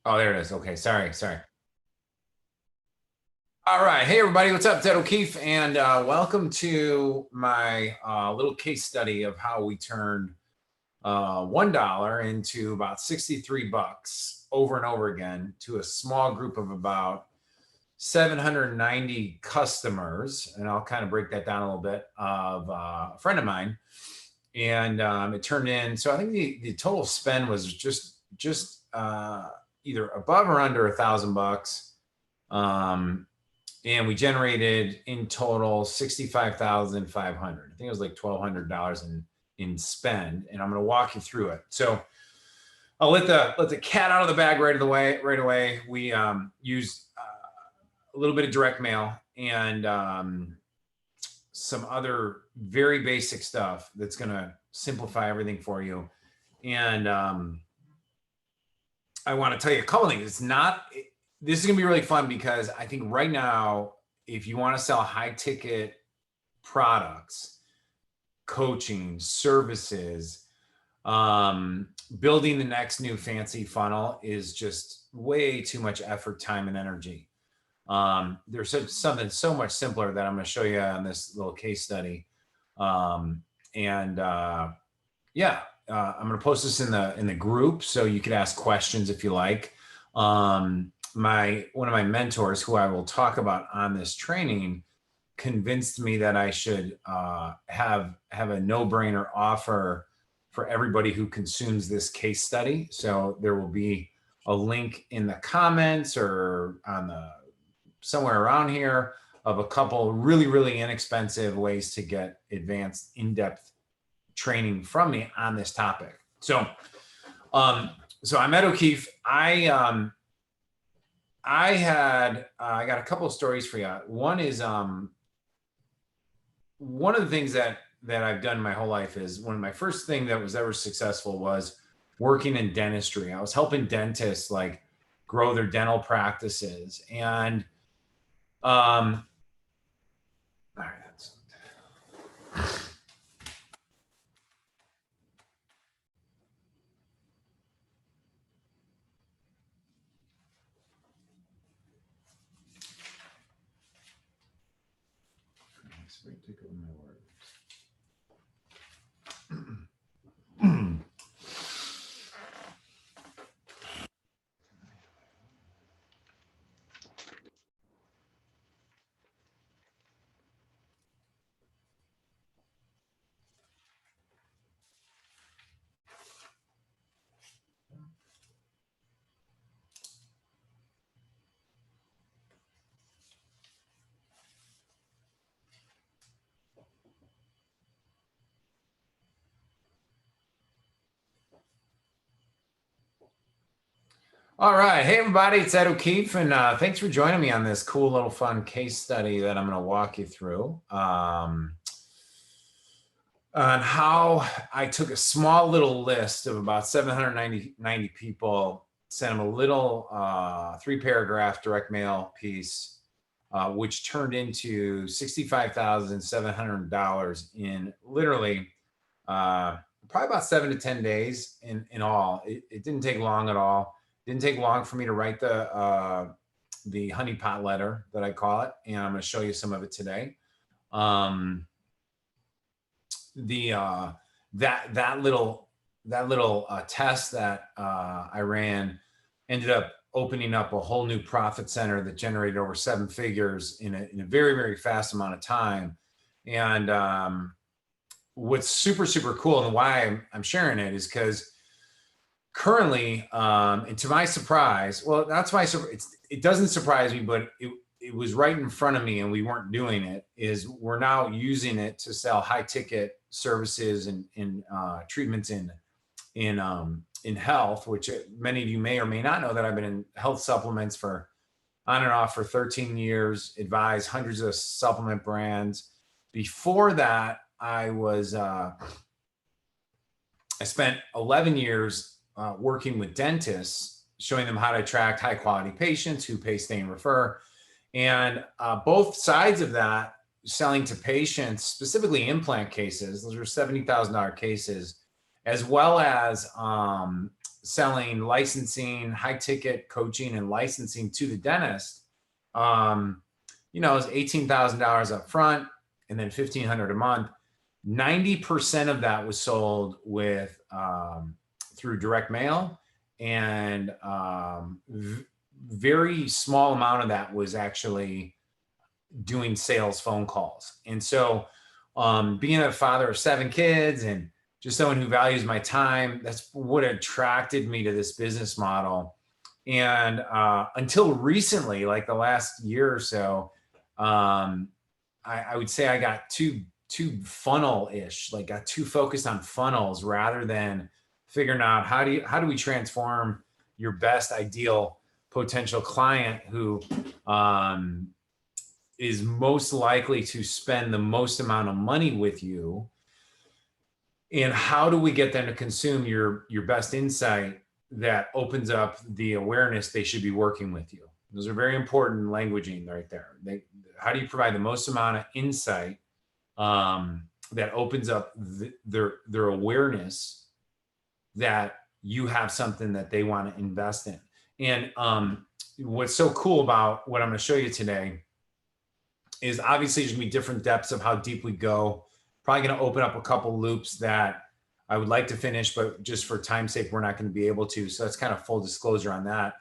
Oh, there it is. Okay, sorry. All right, hey everybody, what's up? Ted O'Keefe, and welcome to my little case study of how we turned $1 into about 63 bucks over and over again to a small group of about 790 customers, and I'll kind of break that down a little bit of a friend of mine, and it turned in. So I think the total spend was just either above or under $1,000 bucks. And we generated in total 65,500. I think it was like $1,200 in spend, and I'm going to walk you through it. So I'll let the cat out of the bag right away. We used a little bit of direct mail and some other very basic stuff that's going to simplify everything for you. And I want to tell you a couple things. This is going to be really fun because I think right now, if you want to sell high ticket products, coaching, services, building the next new fancy funnel is just way too much effort, time, and energy. There's something so much simpler that I'm going to show you on this little case study. I'm going to post this in the group so you could ask questions if you like. One of my mentors, who I will talk about on this training, convinced me that I should have a no-brainer offer for everybody who consumes this case study. So there will be a link in the comments or on somewhere around here of a couple really inexpensive ways to get advanced in-depth training from me on this topic. So I'm at O'Keefe. I got a couple of stories for you. One is one of the things that I've done my whole life is my first thing that was ever successful was working in dentistry. I was helping dentists like grow their dental practices. And all right, All right. Hey, everybody. It's Ed O'Keefe, and thanks for joining me on this cool little fun case study that I'm going to walk you through on how I took a small little list of about 790 people, sent them a little 3-paragraph direct mail piece, which turned into $65,700 in literally probably about 7 to 10 days in all. It didn't take long at all. Didn't take long for me to write the honeypot letter that I call it, and I'm going to show you some of it today. That little test that I ran ended up opening up a whole new profit center that generated over 7 figures in a very fast amount of time. And what's super cool, and why I'm sharing it, is because currently, and to my surprise, well, that's my surprise. It doesn't surprise me, but it was right in front of me, and we weren't doing it. Is we're now using it to sell high ticket services and treatments in health, which many of you may or may not know that I've been in health supplements for on and off for 13 years. Advised hundreds of supplement brands. Before that, I spent 11 years. Working with dentists, showing them how to attract high quality patients who pay, stay, and refer. And both sides of that, selling to patients, specifically implant cases, those are $70,000 cases, as well as selling licensing, high ticket coaching and licensing to the dentist, you know, it was $18,000 up front and then $1,500 a month. 90% of that was sold with through direct mail, and very small amount of that was actually doing sales phone calls. And so being a father of 7 kids and just someone who values my time, that's what attracted me to this business model. And until recently, like the last year or so, I would say I got too funnel-ish, like got too focused on funnels rather than figuring out how do we transform your best ideal potential client who is most likely to spend the most amount of money with you, and how do we get them to consume your best insight that opens up the awareness they should be working with you. Those are very important languaging right there. How do you provide the most amount of insight that opens up their awareness that you have something that they want to invest in? And what's so cool about what I'm going to show you today is obviously there's going to be different depths of how deep we go. Probably going to open up a couple loops that I would like to finish, but just for time's sake, we're not going to be able to. So that's kind of full disclosure on that.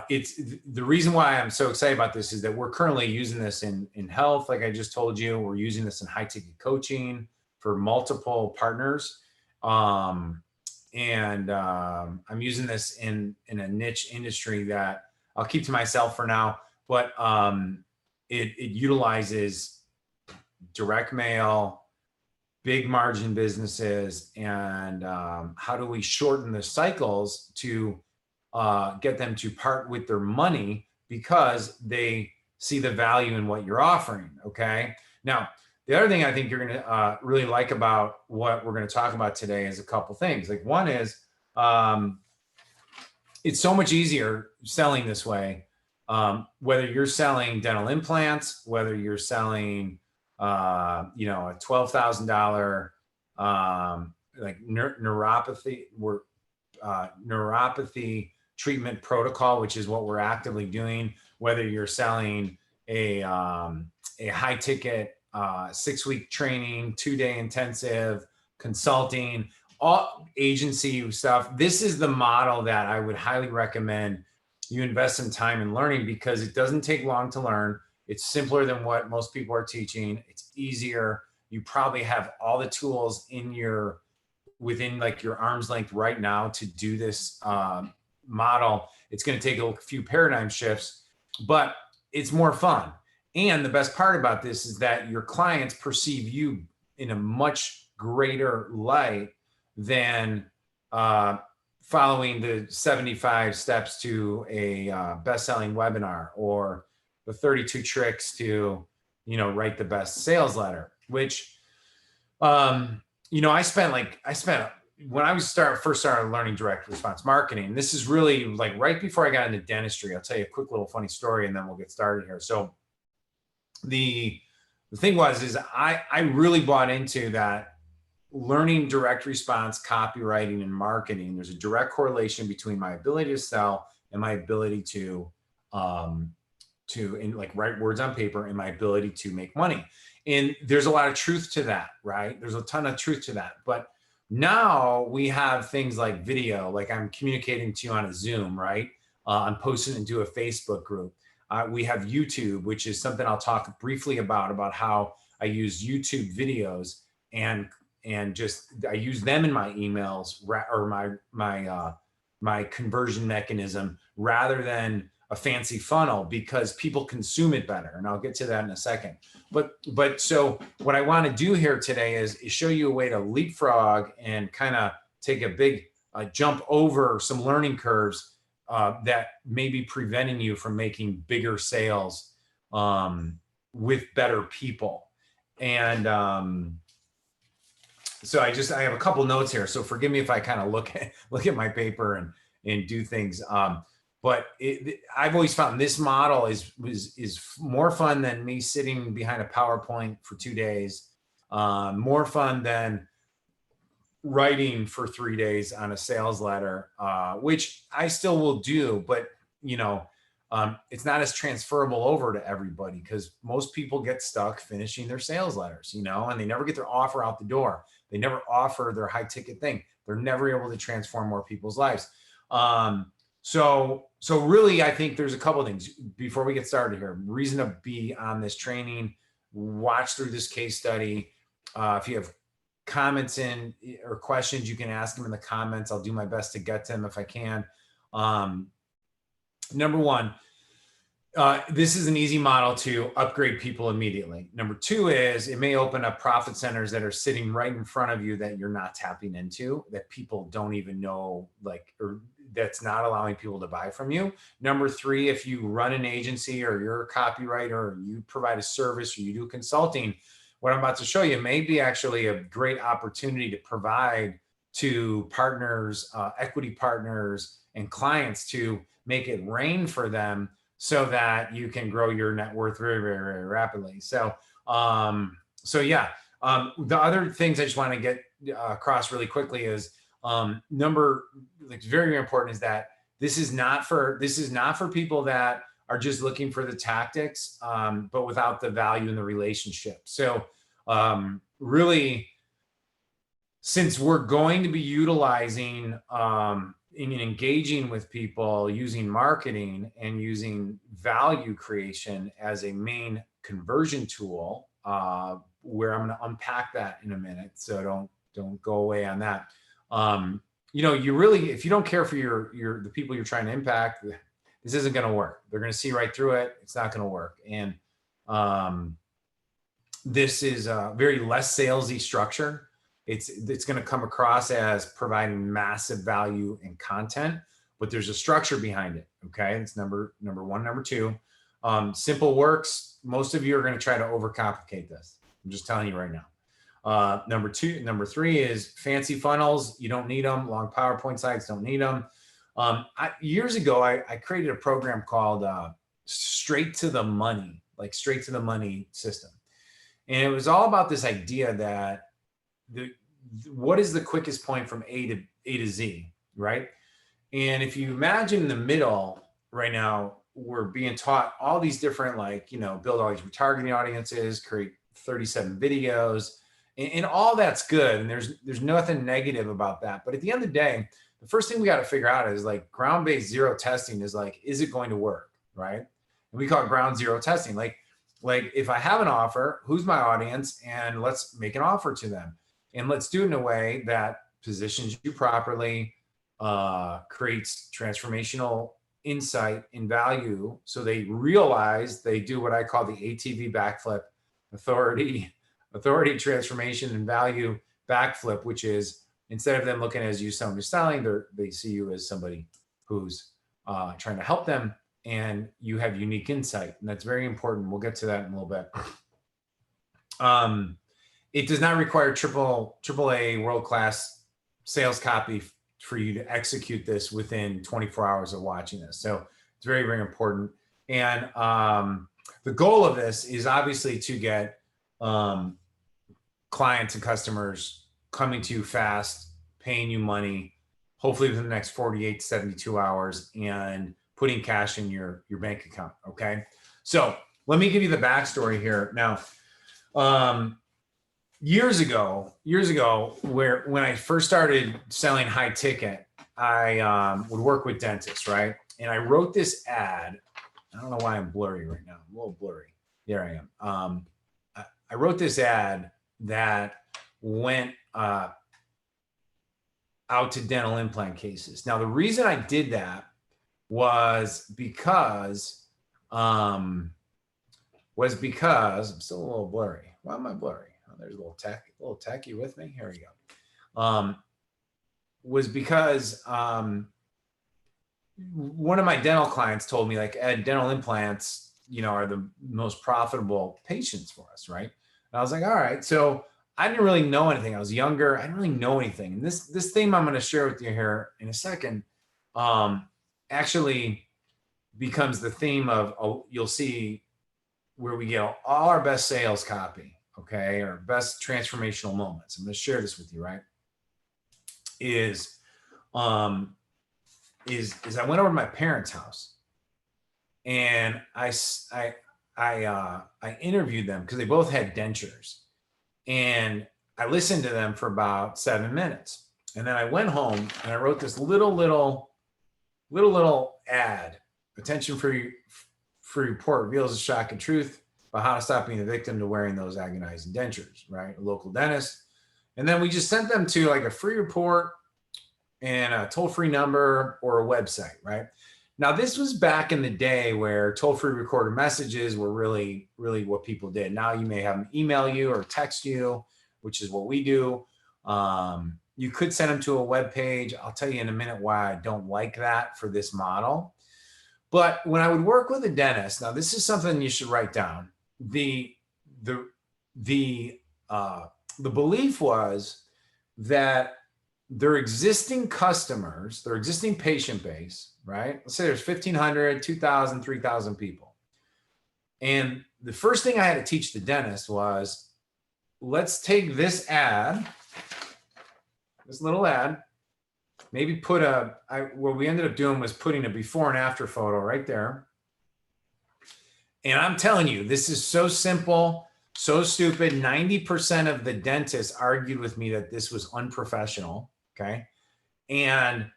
It's the reason why I'm so excited about this is that we're currently using this in health. Like I just told you, we're using this in high ticket coaching for multiple partners. I'm using this in a niche industry that I'll keep to myself for now, but it utilizes direct mail, big margin businesses, and how do we shorten the cycles to get them to part with their money because they see the value in what you're offering. Okay. Now, the other thing I think you're going to really like about what we're going to talk about today is a couple things. Like one is it's so much easier selling this way. Whether you're selling dental implants, whether you're selling, a $12,000 like neuropathy treatment protocol, which is what we're actively doing, whether you're selling a high ticket 6-week training, 2-day intensive consulting, all agency stuff. This is the model that I would highly recommend you invest some time in learning, because it doesn't take long to learn. It's simpler than what most people are teaching. It's easier. You probably have all the tools within like your arm's length right now to do this model. It's going to take a few paradigm shifts, but it's more fun. And the best part about this is that your clients perceive you in a much greater light than following the 75 steps to a best-selling webinar or the 32 tricks to, write the best sales letter, which, I spent when I first started learning direct response marketing, this is really like right before I got into dentistry. I'll tell you a quick little funny story and then we'll get started here. So the thing is I really bought into that. Learning direct response copywriting and marketing, there's a direct correlation between my ability to sell and my ability to write words on paper and my ability to make money. And there's a lot of truth to that, right? There's a ton of truth to that. But now we have things like video, like I'm communicating to you on a Zoom, right? I'm posting into a Facebook group. We have YouTube, which is something I'll talk briefly about how I use YouTube videos and just I use them in my emails or my conversion mechanism rather than a fancy funnel, because people consume it better. And I'll get to that in a second. But so what I want to do here today is show you a way to leapfrog and kind of take a big jump over some learning curves that may be preventing you from making bigger sales with better people. And so I have a couple notes here. So forgive me if I kind of look at my paper and do things. But I've always found this model is more fun than me sitting behind a PowerPoint for 2 days. More fun than writing for 3 days on a sales letter, which I still will do, but it's not as transferable over to everybody because most people get stuck finishing their sales letters, and they never get their offer out the door. They never offer their high ticket thing. They're never able to transform more people's lives. So really, I think there's a couple of things before we get started here. Reason to be on this training, watch through this case study. If you have comments in or questions, you can ask them in the comments. I'll do my best to get to them if I can. Number one, this is an easy model to upgrade people immediately. Number two is it may open up profit centers that are sitting right in front of you that you're not tapping into, that people don't even know, or that's not allowing people to buy from you. Number three, if you run an agency or you're a copywriter or you provide a service or you do consulting, what I'm about to show you may be actually a great opportunity to provide to partners, equity partners, and clients to make it rain for them so that you can grow your net worth very, very, very rapidly. So yeah. The other things I just want to get across really quickly is very, very important is that this is not for people that are just looking for the tactics, but without the value in the relationship. So really, since we're going to be utilizing in engaging with people using marketing and using value creation as a main conversion tool, where I'm going to unpack that in a minute. So don't go away on that. You really, if you don't care for the people you're trying to impact, this isn't going to work. They're going to see right through it. It's not going to work. And this is a very less salesy structure. It's going to come across as providing massive value and content, but there's a structure behind it. Okay. It's number one. Number two, simple works. Most of you are going to try to overcomplicate this. I'm just telling you right now. Number three is fancy funnels. You don't need them. Long PowerPoint slides, don't need them. Years ago, I created a program called Straight to the Money, Straight to the Money system. And it was all about this idea that what is the quickest point from A to Z, right? And if you imagine in the middle right now, we're being taught all these different, build all these retargeting audiences, create 37 videos, and all that's good. And there's nothing negative about that. But at the end of the day, the first thing we got to figure out is ground-based zero testing is is it going to work, right? And we call it ground zero testing. Like if I have an offer, who's my audience? And let's make an offer to them. And let's do it in a way that positions you properly, creates transformational insight and value. So they realize they do what I call the ATV backflip, authority, transformation, and value backflip, which is instead of them looking as you someone who's selling, they see you as somebody who's trying to help them, and you have unique insight. And that's very important. We'll get to that in a little bit. It does not require AAA world-class sales copy for you to execute this within 24 hours of watching this. So it's very, very important. And the goal of this is obviously to get clients and customers coming to you fast, paying you money, hopefully within the next 48 to 72 hours, and putting cash in your bank account. Okay. So let me give you the backstory here. Now, years ago, when I first started selling high ticket, I would work with dentists, right? And I wrote this ad. I don't know why I'm blurry right now. I'm a little blurry. There I am. I wrote this ad that went out to dental implant cases. Now, the reason I did that was because I'm still a little blurry. Why am I blurry? Oh, there's a little tech. You with me? Here we go. Was because one of my dental clients told me, Ed, dental implants, are the most profitable patients for us, right? And I was like, all right. So I didn't really know anything. I was younger. I didn't really know anything. And this theme I'm going to share with you here in a second actually becomes the theme of, you'll see where we get all our best sales copy, okay, or best transformational moments. I'm going to share this with you, right? is I went over to my parents' house, and I interviewed them because they both had dentures, and I listened to them for about 7 minutes, and then I went home and I wrote this little ad. Attention free report reveals the shocking truth about how to stop being a victim to wearing those agonizing dentures, right? A local dentist. And then we just sent them to like a free report and a toll-free number or a website, right? Now, this was back in the day where toll-free recorded messages were really, really what people did. Now you may have them email you or text you, which is what we do. You could send them to a web page. I'll tell you in a minute why I don't like that for this model. But when I would work with a dentist, now this is something you should write down. The belief was that their existing customers, their existing patient base, right? Let's say there's 1,500, 2,000, 3,000 people. And the first thing I had to teach the dentist was, let's take this ad, this little ad, maybe put what we ended up doing was putting a before and after photo right there. And I'm telling you, this is so simple, so stupid. 90% of the dentists argued with me that this was unprofessional, okay? And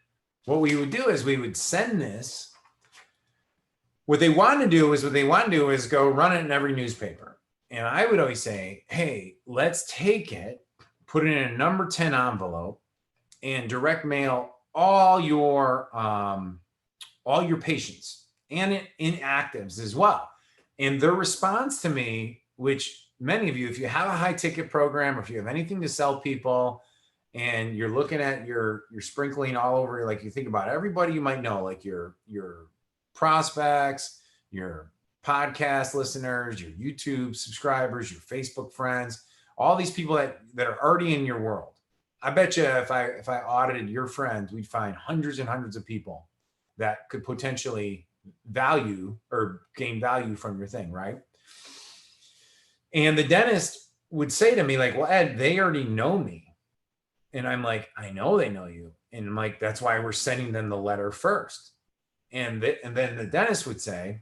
what we would do is we would send this. What they wanted to do is go run it in every newspaper. And I would always say, hey, let's take it, put it in a number 10 envelope, and direct mail all your patients and inactives as well. And their response to me, which many of you, if you have a high ticket program, or if you have anything to sell people, and you're looking at you're sprinkling all over, like you think about everybody you might know, like your prospects, your podcast listeners, your YouTube subscribers, your Facebook friends, all these people that are already in your world. I bet you if I audited your friends, we'd find hundreds and hundreds of people that could potentially value or gain value from your thing, right? And the dentist would say to me, like, well, Ed, they already know me. And I'm like, I know they know you. And I'm like, that's why we're sending them the letter first. And then the dentist would say,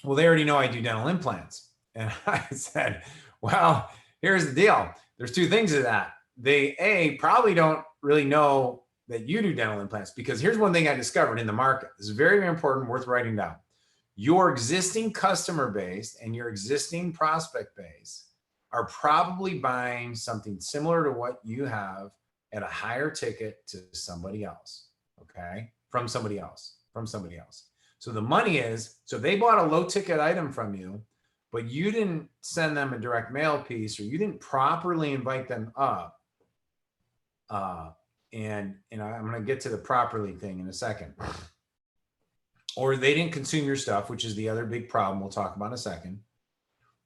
well, they already know I do dental implants. And I said, well, here's the deal. There's two things to that. They probably don't really know that you do dental implants, because here's one thing I discovered in the market. This is very, very important, worth writing down. Your existing customer base and your existing prospect base are probably buying something similar to what you have at a higher ticket to somebody else, okay? From somebody else. So the money is, so they bought a low ticket item from you, but you didn't send them a direct mail piece, or you didn't properly invite them up. And I'm going to get to the properly thing in a second. Or they didn't consume your stuff, which is the other big problem we'll talk about in a second.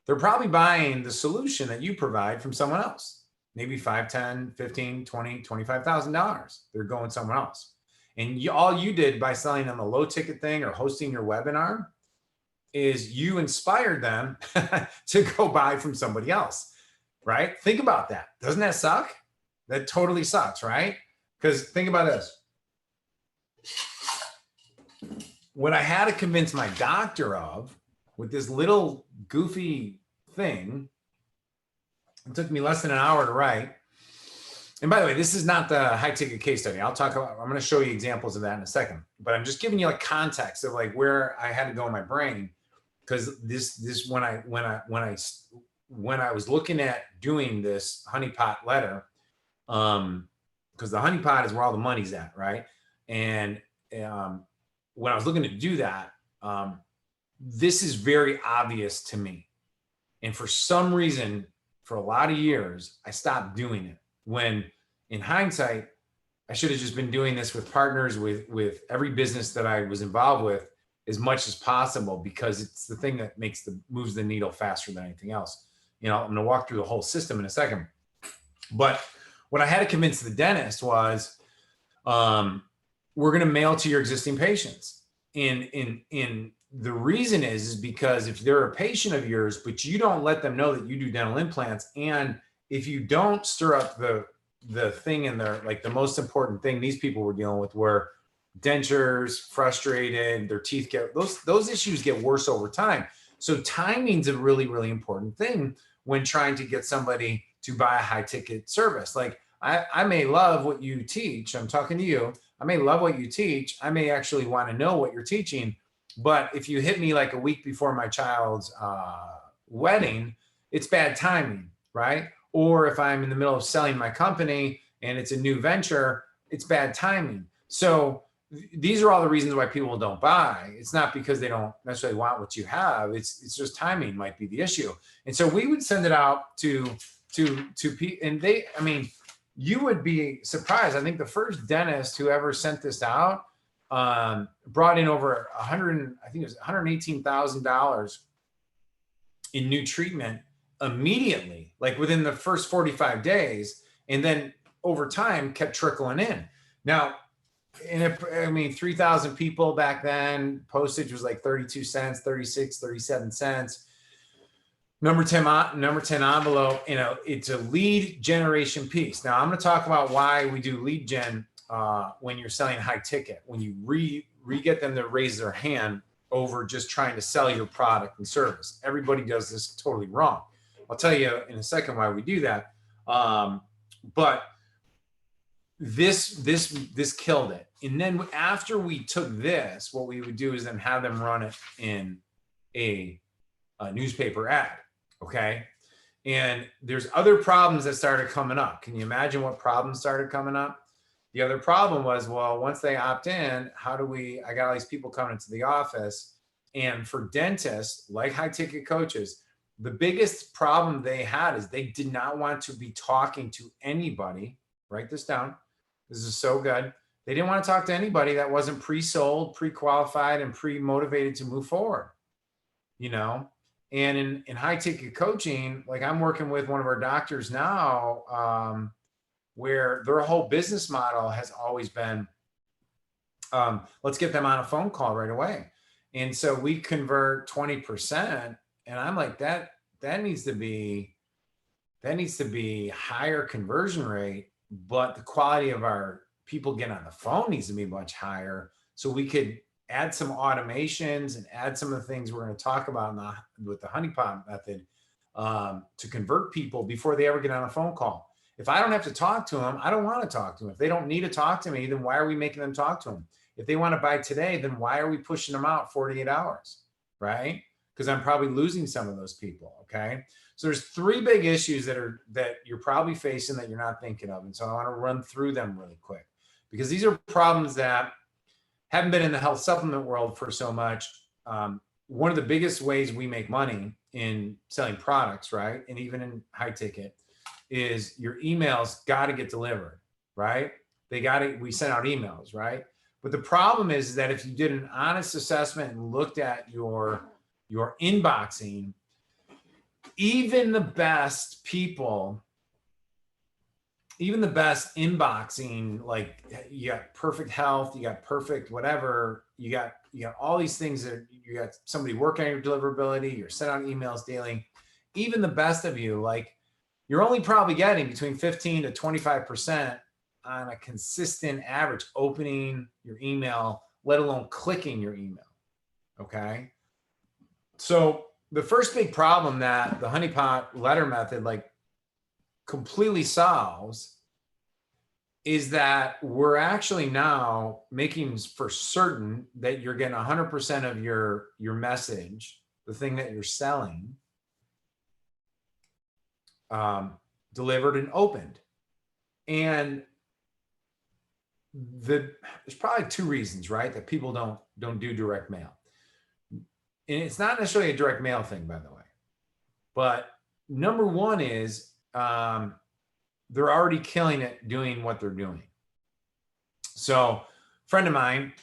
They're probably buying the solution that you provide from someone else. Maybe $5, $10, $15, $20, $25,000. They're going somewhere else. And all you did by selling them a low ticket thing or hosting your webinar is you inspired them to go buy from somebody else, right? Think about that. Doesn't that suck? That totally sucks, right? Because think about this. What I had to convince my doctor of with this little goofy thing, it took me less than an hour to write. And by the way, this is not the high ticket case study. I'm going to show you examples of that in a second, but I'm just giving you like context of like where I had to go in my brain. Because this when I was looking at doing this honeypot letter, because the honeypot is where all the money's at, right? And when I was looking to do that, this is very obvious to me. And for some reason, for a lot of years, I stopped doing it. When in hindsight, I should have just been doing this with partners, with every business that I was involved with as much as possible, because it's the thing that moves the needle faster than anything else. I'm going to walk through the whole system in a second. But what I had to convince the dentist was, we're going to mail to your existing patients. And the reason is because if they're a patient of yours, but you don't let them know that you do dental implants, and if you don't stir up the the thing in there, like the most important thing these people were dealing with were dentures, frustrated, their teeth get, those issues get worse over time. So timing's a really, really important thing when trying to get somebody to buy a high ticket service. Like I may love what you teach. I'm talking to you. I may love what you teach. I may actually want to know what you're teaching. But if you hit me like a week before my child's wedding, it's bad timing, right? Or if I'm in the middle of selling my company and it's a new venture, it's bad timing. So these are all the reasons why people don't buy. It's not because they don't necessarily want what you have. It's just timing might be the issue. And so we would send it out to people, and they, I mean, you would be surprised. I think the first dentist who ever sent this out brought in over I think it was $118,000 in new treatment immediately, like within the first 45 days, and then over time kept trickling in. Now, I mean, 3,000 people back then, postage was like 32 cents, 36, 37 cents. Number 10 envelope, it's a lead generation piece. Now I'm going to talk about why we do lead gen when you're selling high ticket, when you get them to raise their hand over just trying to sell your product and service. Everybody does this totally wrong. I'll tell you in a second why we do that. But this killed it. And then after we took this, what we would do is then have them run it in a newspaper ad. Okay. And there's other problems that started coming up. Can you imagine what problems started coming up? The other problem was, well, once they opt in, I got all these people coming into the office, and for dentists, like high ticket coaches, the biggest problem they had is they did not want to be talking to anybody. Write this down. This is so good. They didn't want to talk to anybody that wasn't pre-sold, pre-qualified, and pre-motivated to move forward, And in high ticket coaching, like I'm working with one of our doctors now, where their whole business model has always been, let's get them on a phone call right away. And so we convert 20%, and I'm like, that needs to be higher conversion rate, but the quality of our people getting on the phone needs to be much higher. So we could add some automations and add some of the things we're going to talk about with the honeypot method to convert people before they ever get on a phone call. If I don't have to talk to them, I don't want to talk to them. If they don't need to talk to me, then why are we making them talk to them? If they want to buy today, then why are we pushing them out 48 hours, right? Because I'm probably losing some of those people, okay? So there's three big issues that you're probably facing that you're not thinking of. And so I want to run through them really quick, because these are problems that haven't been in the health supplement world for so much. One of the biggest ways we make money in selling products, right, and even in high ticket, is your emails got to get delivered, right? We send out emails, right? But the problem is that if you did an honest assessment and looked at your inboxing, even the best people, even the best inboxing, like you got perfect health, you got perfect whatever, you got all these things that you got somebody working on your deliverability, you're sending out emails daily. Even the best of you, like you're only probably getting between 15 to 25% on a consistent average opening your email, let alone clicking your email. Okay. So the first big problem that the honeypot letter method like completely solves is that we're actually now making for certain that you're getting 100% of your message, the thing that you're selling, delivered and opened. And there's probably two reasons, right, that people don't do direct mail. And it's not necessarily a direct mail thing, by the way. But number one is they're already killing it doing what they're doing. So a friend of mine,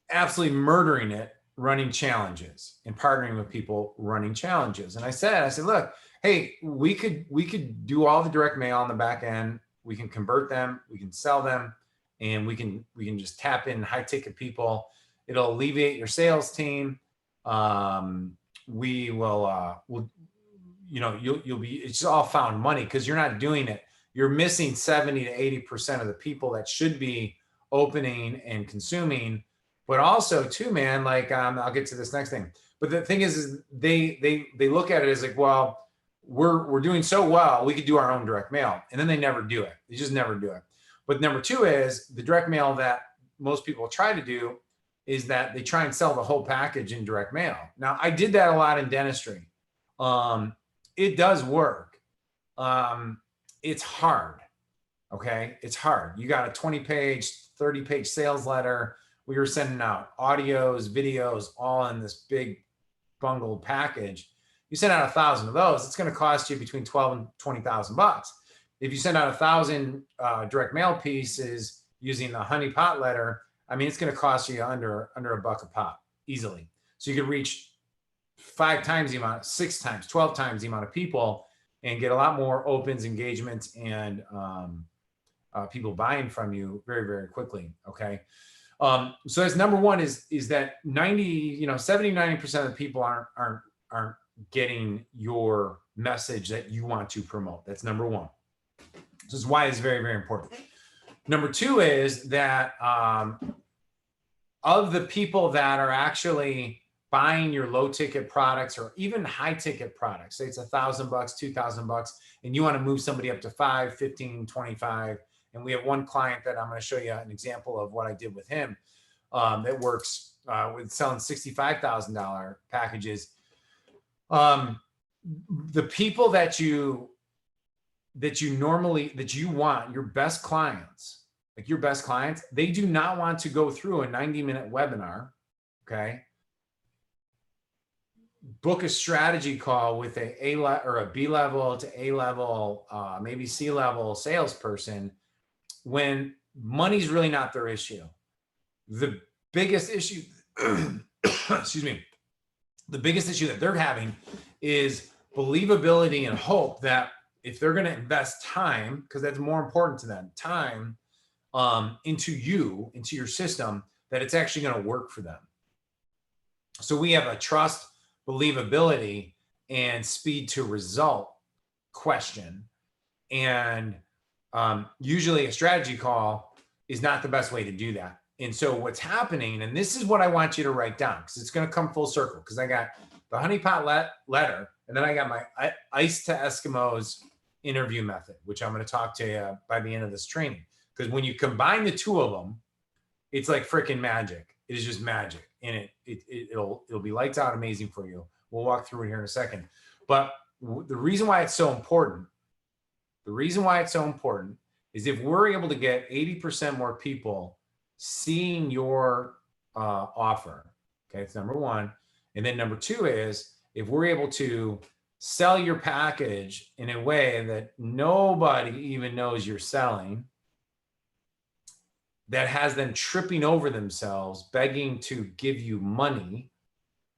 absolutely murdering it, running challenges and partnering with people running challenges. And I said, look, hey, we could do all the direct mail on the back end. We can convert them, we can sell them, and we can just tap in high ticket people. It'll alleviate your sales team. We will, you'll be, it's all found money because you're not doing it. you're missing 70 to 80% of the people that should be opening and consuming. But also too, man, like, I'll get to this next thing. But the thing is they look at it as like, well, we're doing so well, we could do our own direct mail. And then they never do it. They just never do it. But number two is the direct mail that most people try to do is that they try and sell the whole package in direct mail. Now, I did that a lot in dentistry. It does work. It's hard. Okay. It's hard. You got a 20-page, 30-page sales letter. We were sending out audios, videos, all in this big bungled package. You send out 1,000 of those, it's going to cost you between 12 and 20,000 bucks. If you send out 1,000 direct mail pieces using the honey pot letter, I mean, it's going to cost you under $1 a pop easily. So you could reach 5 times the amount, 6 times, 12 times the amount of people and get a lot more opens, engagements, and people buying from you very, very quickly. Okay. So that's number one is that 70, 90% of the people aren't getting your message that you want to promote. That's number one. This is why it's very, very important. Number two is that of the people that are actually buying your low ticket products or even high ticket products, say it's $1,000, $2,000, and you want to move somebody up to 5, 15, 25. And we have one client that I'm going to show you an example of what I did with him that works with selling $65,000 packages. The people that you want, your best clients, like your best clients, they do not want to go through a 90-minute webinar. Okay. Book a strategy call with a or a B level to A level, maybe C level salesperson when money's really not their issue. The biggest issue, excuse me, the biggest issue that they're having is believability and hope that if they're going to invest time, because that's more important to them, time into your system, that it's actually going to work for them. So we have a trust, believability, and speed to result question. And usually a strategy call is not the best way to do that. And so what's happening, and this is what I want you to write down, because it's going to come full circle, because I got the honeypot letter, and then I got my Ice to Eskimos interview method, which I'm going to talk to you by the end of this training. Because when you combine the two of them, it's like freaking magic. It is just magic. And it'll be lights out amazing for you. We'll walk through it here in a second. But the reason why it's so important, is if we're able to get 80% more people seeing your offer, okay, it's number one. And then number two is if we're able to sell your package in a way that nobody even knows you're selling, that has them tripping over themselves, begging to give you money,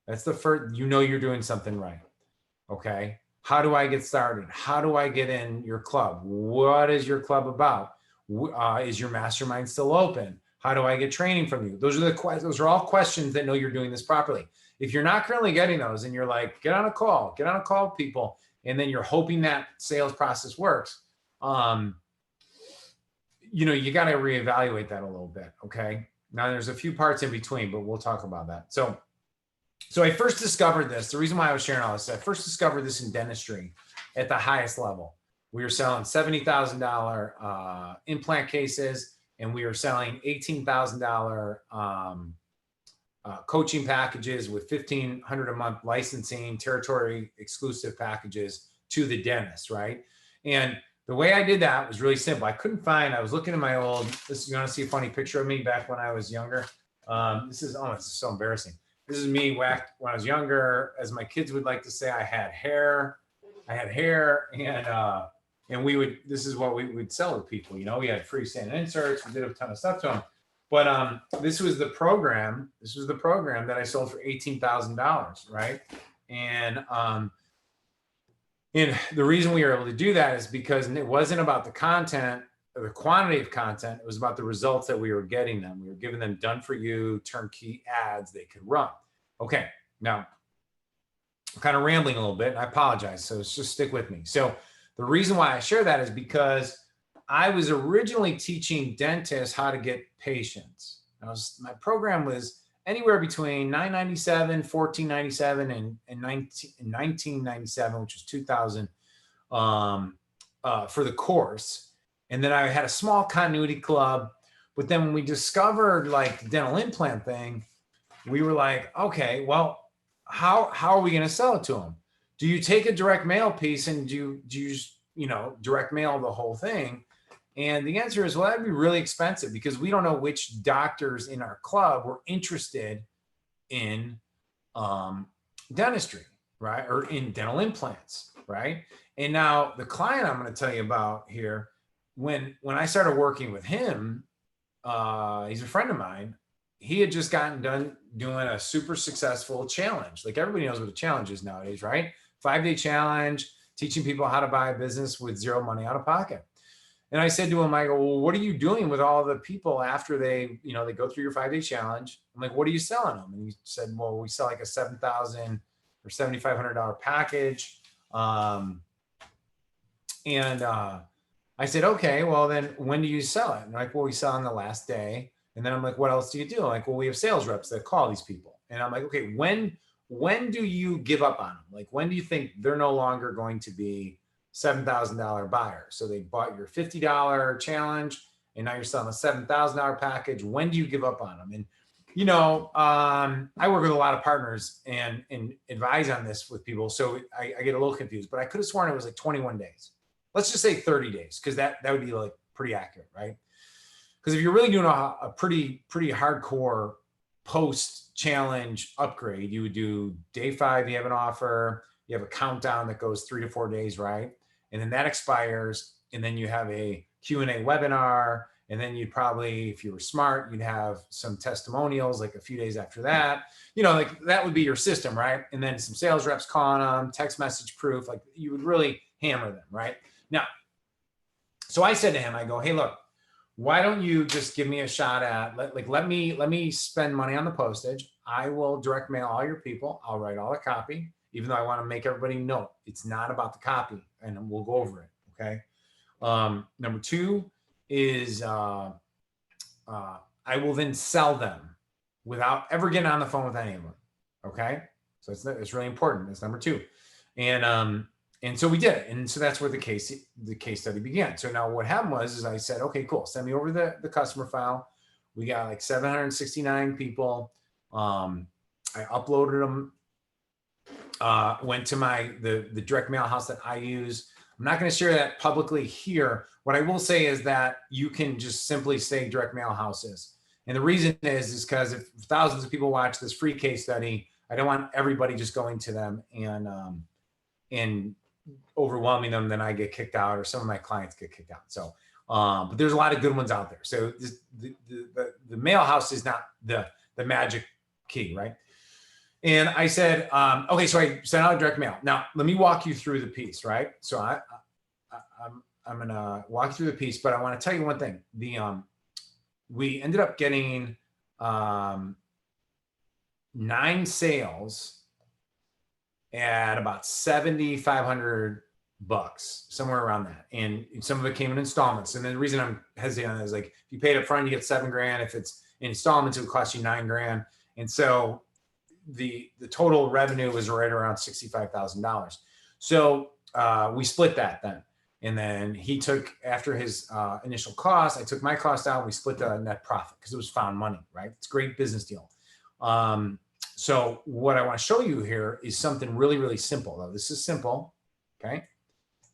that's the first, you're doing something right. Okay. How do I get started? How do I get in your club? What is your club about? Is your mastermind still open? How do I get training from you? Those are all questions that know you're doing this properly. If you're not currently getting those and you're like, get on a call with people, and then you're hoping that sales process works, you got to reevaluate that a little bit. Okay. Now there's a few parts in between, but we'll talk about that. So I first discovered this. The reason why I was sharing all this, I first discovered this in dentistry at the highest level. We were selling $70,000 implant cases, and we were selling $18,000 coaching packages with $1,500 a month licensing, territory exclusive packages to the dentist, right? And the way I did that was really simple. I was looking at my old, you want to see a funny picture of me back when I was younger? This is so embarrassing. This is me when I was younger. As my kids would like to say, I had hair, and this is what we would sell to people. We had freestanding inserts. We did a ton of stuff to them. But this was the program that I sold for $18,000, right? And the reason we were able to do that is because it wasn't about the content or the quantity of content. It was about the results that we were getting them. We were giving them done for you, turnkey ads they could run. Okay. Now I'm kind of rambling a little bit. I apologize. So just stick with me. So the reason why I share that is because I was originally teaching dentists how to get patients. My program was anywhere between $997, $1497, and 1997, which was 2000 for the course. And then I had a small continuity club. But then when we discovered like the dental implant thing, we were like, okay, well, how are we going to sell it to them? Do you take a direct mail piece and do you direct mail the whole thing? And the answer is, well, that'd be really expensive because we don't know which doctors in our club were interested in dentistry, right? Or in dental implants, right? And now the client I'm going to tell you about here, when I started working with him, he's a friend of mine. He had just gotten done doing a super successful challenge. Like everybody knows what a challenge is nowadays, right? 5-day challenge, teaching people how to buy a business with zero money out of pocket. And I said to him, I go, well, what are you doing with all the people after they go through your 5-day challenge? I'm like, what are you selling them? And he said, well, we sell like a $7,000 or $7,500 package. I said, okay, well then when do you sell it? And like, well, we sell on the last day. And then I'm like, what else do you do? Like, well, we have sales reps that call these people. And I'm like, okay, when do you give up on them? Like, when do you think they're no longer going to be $7,000 buyer? So they bought your $50 challenge and now you're selling a $7,000 package. When do you give up on them? And, I work with a lot of partners and advise on this with people. So I get a little confused, but I could have sworn it was like 21 days. Let's just say 30 days. Cause that would be like pretty accurate, right? Because if you're really doing a pretty hardcore post challenge upgrade, you would do day 5, you have an offer, you have a countdown that goes 3 to 4 days, right? And then that expires. And then you have a Q&A webinar. And then you'd probably, if you were smart, you'd have some testimonials like a few days after that. Like that would be your system, right? And then some sales reps calling them, text message proof, like you would really hammer them, right? Now, so I said to him, I go, hey, look, why don't you just give me a shot at, let me spend money on the postage. I will direct mail all your people. I'll write all the copy, even though I want to make everybody know it's not about the copy, and we'll go over it. Okay. Number 2 is I will then sell them without ever getting on the phone with any of them. Okay. So it's really important. That's number 2. And so we did it. And so that's where the case study began. So now what happened was I said, okay, cool. Send me over the customer file. We got like 769 people. I uploaded them, went to the direct mail house that I use. I'm not going to share that publicly here. What I will say is that you can just simply say direct mail houses. And the reason is because if thousands of people watch this free case study, I don't want everybody just going to them and overwhelming them, then I get kicked out or some of my clients get kicked out. So, but there's a lot of good ones out there. So the mail house is not the magic key, right? And I said, okay, so I sent out direct mail. Now let me walk you through the piece, right? So I'm gonna walk you through the piece, but I want to tell you one thing. We ended up getting 9 sales at about $7,500, somewhere around that. And some of it came in installments. And then the reason I'm hesitating on it is like, if you paid up front, you get $7,000. If it's in installments, it would cost you $9,000. And so the total revenue was right around $65,000. So we split that then. And then he took, after his initial cost, I took my cost out, and we split the net profit because it was found money, right? It's a great business deal. So what I want to show you here is something really, really simple. Though this is simple, okay?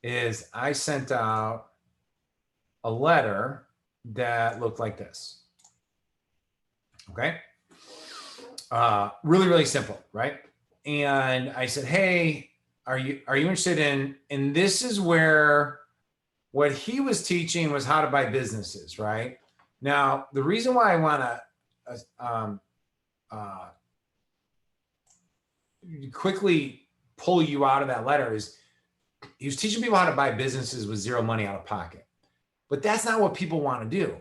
Is I sent out a letter that looked like this, okay? Really, really simple, right? And I said, hey, are you interested in, and this is where what he was teaching was how to buy businesses, right? Now, the reason why I want to quickly pull you out of that letter is he was teaching people how to buy businesses with zero money out of pocket. But that's not what people want to do.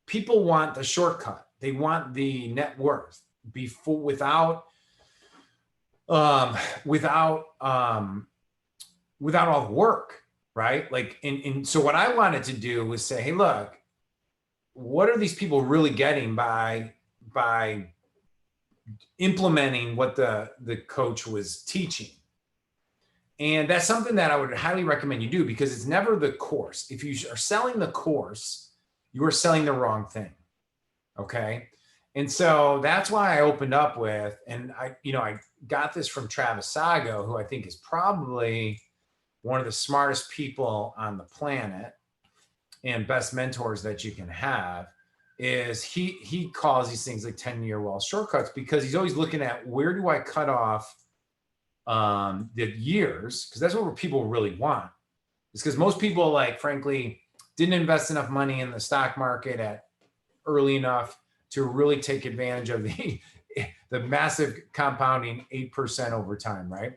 People want the shortcut. They want the net worth without all the work. right? Like, and so what I wanted to do was say, hey, look, what are these people really getting by implementing what the coach was teaching? And that's something that I would highly recommend you do, because it's never the course. If you are selling the course, you are selling the wrong thing. Okay. And so that's why I opened up with, and I got this from Travis Sago, who I think is probably one of the smartest people on the planet and best mentors that you can have. Is he calls these things like 10-year wealth shortcuts, because he's always looking at, where do I cut off the years? Because that's what people really want. It's because most people, like, frankly, didn't invest enough money in the stock market at early enough to really take advantage of the massive compounding 8% over time, right?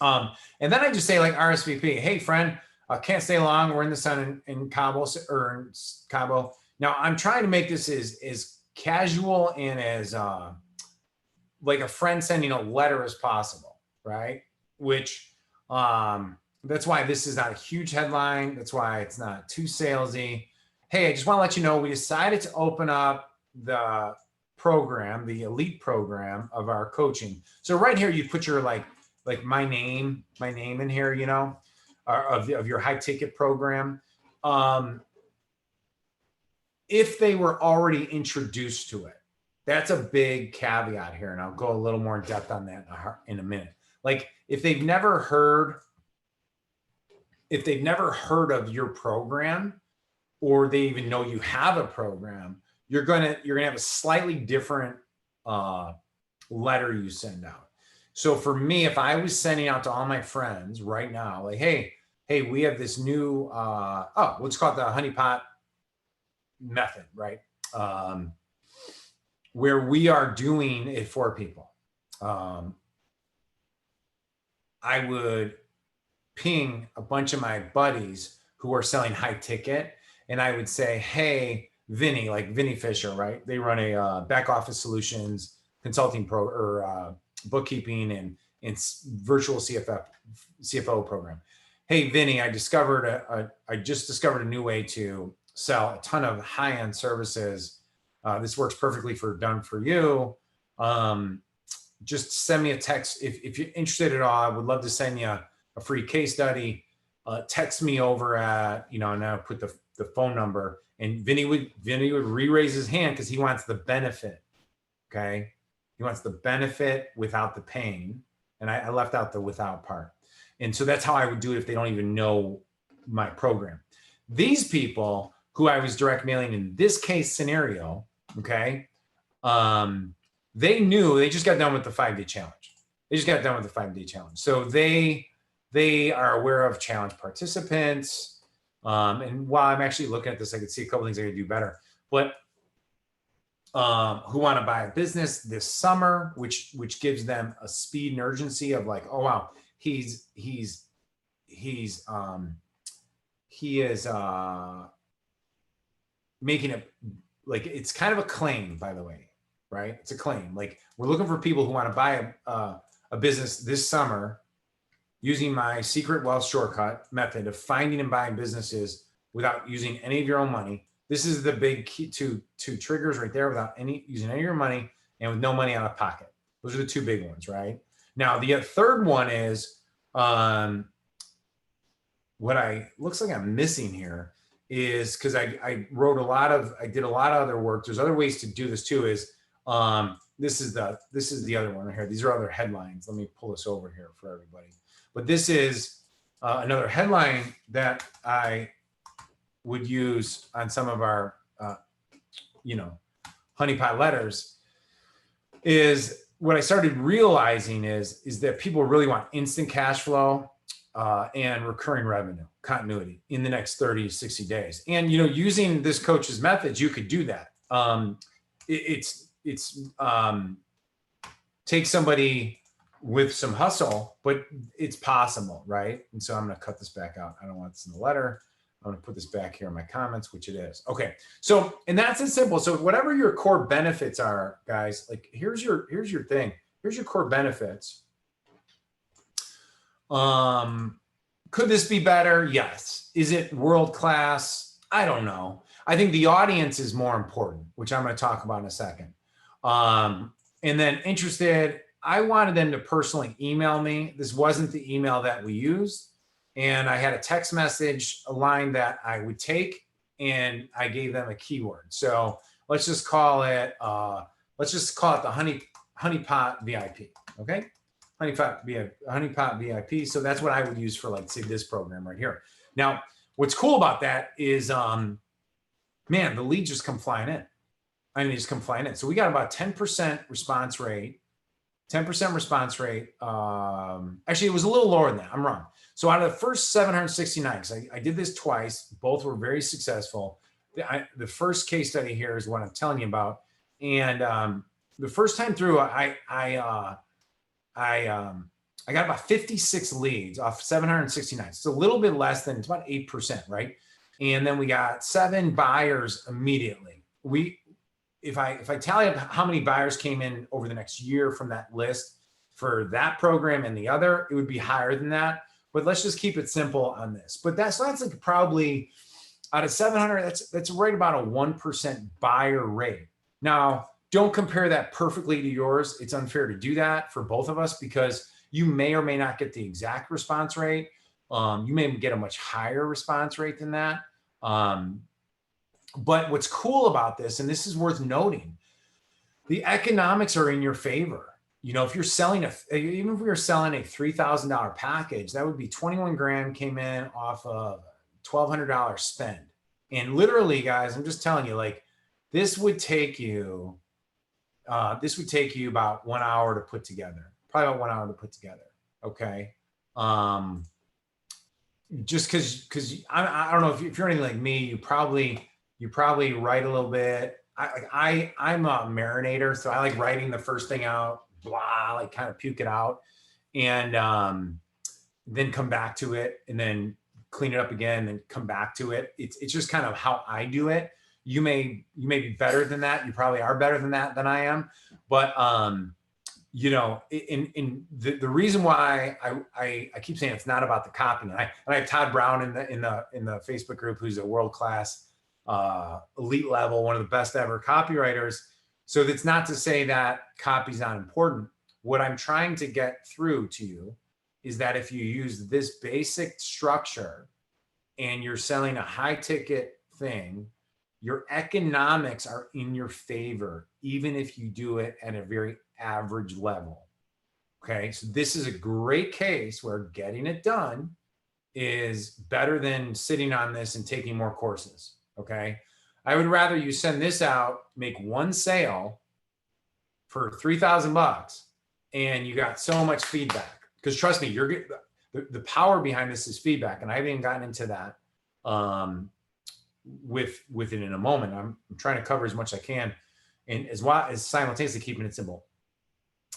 And then I just say, like, RSVP, hey friend, can't stay long. We're in the sun in Cabo, or in Cabo. Now I'm trying to make this as casual and as like a friend sending a letter as possible, right? Which that's why this is not a huge headline. That's why it's not too salesy. Hey, I just want to let you know, we decided to open up the program, the elite program of our coaching. So right here, you put your like my name in here, you know, of your high ticket program. If they were already introduced to it, that's a big caveat here. And I'll go a little more in depth on that in a minute. Like, if they've never heard of your program, or they even know you have a program, you're gonna have a slightly different letter you send out. So for me, if I was sending out to all my friends right now, like, hey, we have this new let's call it the honeypot method, right? Where we are doing it for people. I would ping a bunch of my buddies who are selling high ticket, and I would say, hey, Vinny, like Vinny Fisher, right? They run a back office solutions consulting bookkeeping and virtual CFO program. Hey, Vinny, I just discovered a new way to sell a ton of high-end services. This works perfectly done for you. Just send me a text if you're interested at all. I would love to send you a free case study. Text me over at, and I'll put the phone number. And Vinny would re-raise his hand, because he wants the benefit. Okay, he wants the benefit without the pain, and I left out the without part. And so that's how I would do it if they don't even know my program. These people who I was direct mailing in this case scenario, okay, they knew, they just got done with the 5-day challenge. So they are aware of challenge participants. And while I'm actually looking at this, I could see a couple things I could do better. But who want to buy a business this summer, which gives them a speed and urgency of like, oh wow, he is making it, like, it's kind of a claim, by the way, right? It's a claim. Like, we're looking for people who want to buy a business this summer using my secret wealth shortcut method of finding and buying businesses without using any of your own money. This is the big key, two triggers right there, without using any of your money and with no money out of pocket. Those are the two big ones, right? Now, the third one is what looks like I'm missing here is, because I did a lot of other work. There's other ways to do this too. Is this is the other one right here. These are other headlines. Let me pull this over here for everybody. But this is another headline that I would use on some of our, honeypot letters. Is what I started realizing is that people really want instant cash flow and recurring revenue continuity in the next 30, 60 days. And, using this coach's methods, you could do that. Take somebody with some hustle, but it's possible, right? And so I'm going to cut this back out. I don't want this in the letter. I'm going to put this back here in my comments, which it is. Okay. So, and that's as simple. So whatever your core benefits are, guys, like here's your thing. Here's your core benefits. Could this be better? Yes. Is it world class? I don't know. I think the audience is more important, which I'm going to talk about in a second. And then interested, I wanted them to personally email me. This wasn't the email that we used. And I had a text message, a line that I would take, and I gave them a keyword. So let's just call it the honeypot VIP. Okay. Honeypot VIP. So that's what I would use for, like, say, this program right here. Now, what's cool about that is, man, the leads just come flying in. I mean, they just come flying in. So we got about 10% response rate. 10% response rate. Actually, it was a little lower than that. I'm wrong. So out of the first 769, because I did this twice, both were very successful. The first case study here is what I'm telling you about. And the first time through, I got about 56 leads off 769. It's a little bit less than, it's about 8%, right? And then we got 7 buyers immediately. If I tally up how many buyers came in over the next year from that list for that program and the other, it would be higher than that. But let's just keep it simple on this. But that's like probably out of 700, that's right about a 1% buyer rate. Now, don't compare that perfectly to yours. It's unfair to do that for both of us because you may or may not get the exact response rate. You may get a much higher response rate than that. But what's cool about this, and this is worth noting, the economics are in your favor. You know, if you're selling even if we were selling a $3,000 package, that would be 21 grand came in off of $1,200 spend. And literally, guys, I'm just telling you, like, this would take you about 1 hour to put together, probably about 1 hour to put together. Okay. Just because I don't know if you're anything like me, you probably write a little bit. I'm a marinator, so I like writing the first thing out, blah, like kind of puke it out, and then come back to it, and then clean it up again, and come back to it. It's just kind of how I do it. You may be better than that. You probably are better than that than I am, but you know, in the reason why I keep saying it's not about the copy, and I have Todd Brown in the Facebook group, who's a world-class elite level, one of the best ever copywriters. So that's not to say that copy's not important. What I'm trying to get through to you is that if you use this basic structure and you're selling a high ticket thing, your economics are in your favor, even if you do it at a very average level. Okay, so this is a great case where getting it done is better than sitting on this and taking more courses. Okay, I would rather you send this out, make one sale for $3,000, and you got so much feedback. Because trust me, you're the power behind this is feedback, and I haven't even gotten into that with it in a moment. I'm trying to cover as much as I can, and as well as simultaneously keeping it simple.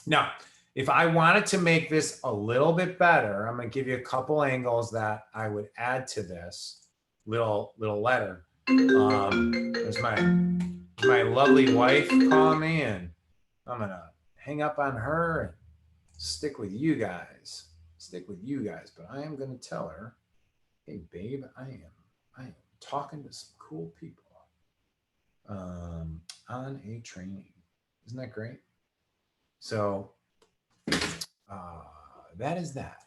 Now, if I wanted to make this a little bit better, I'm going to give you a couple angles that I would add to this little letter. There's my lovely wife calling me, and I'm going to hang up on her and stick with you guys. But I am going to tell her, hey, babe, I am talking to some cool people on a training. Isn't that great? So that is that.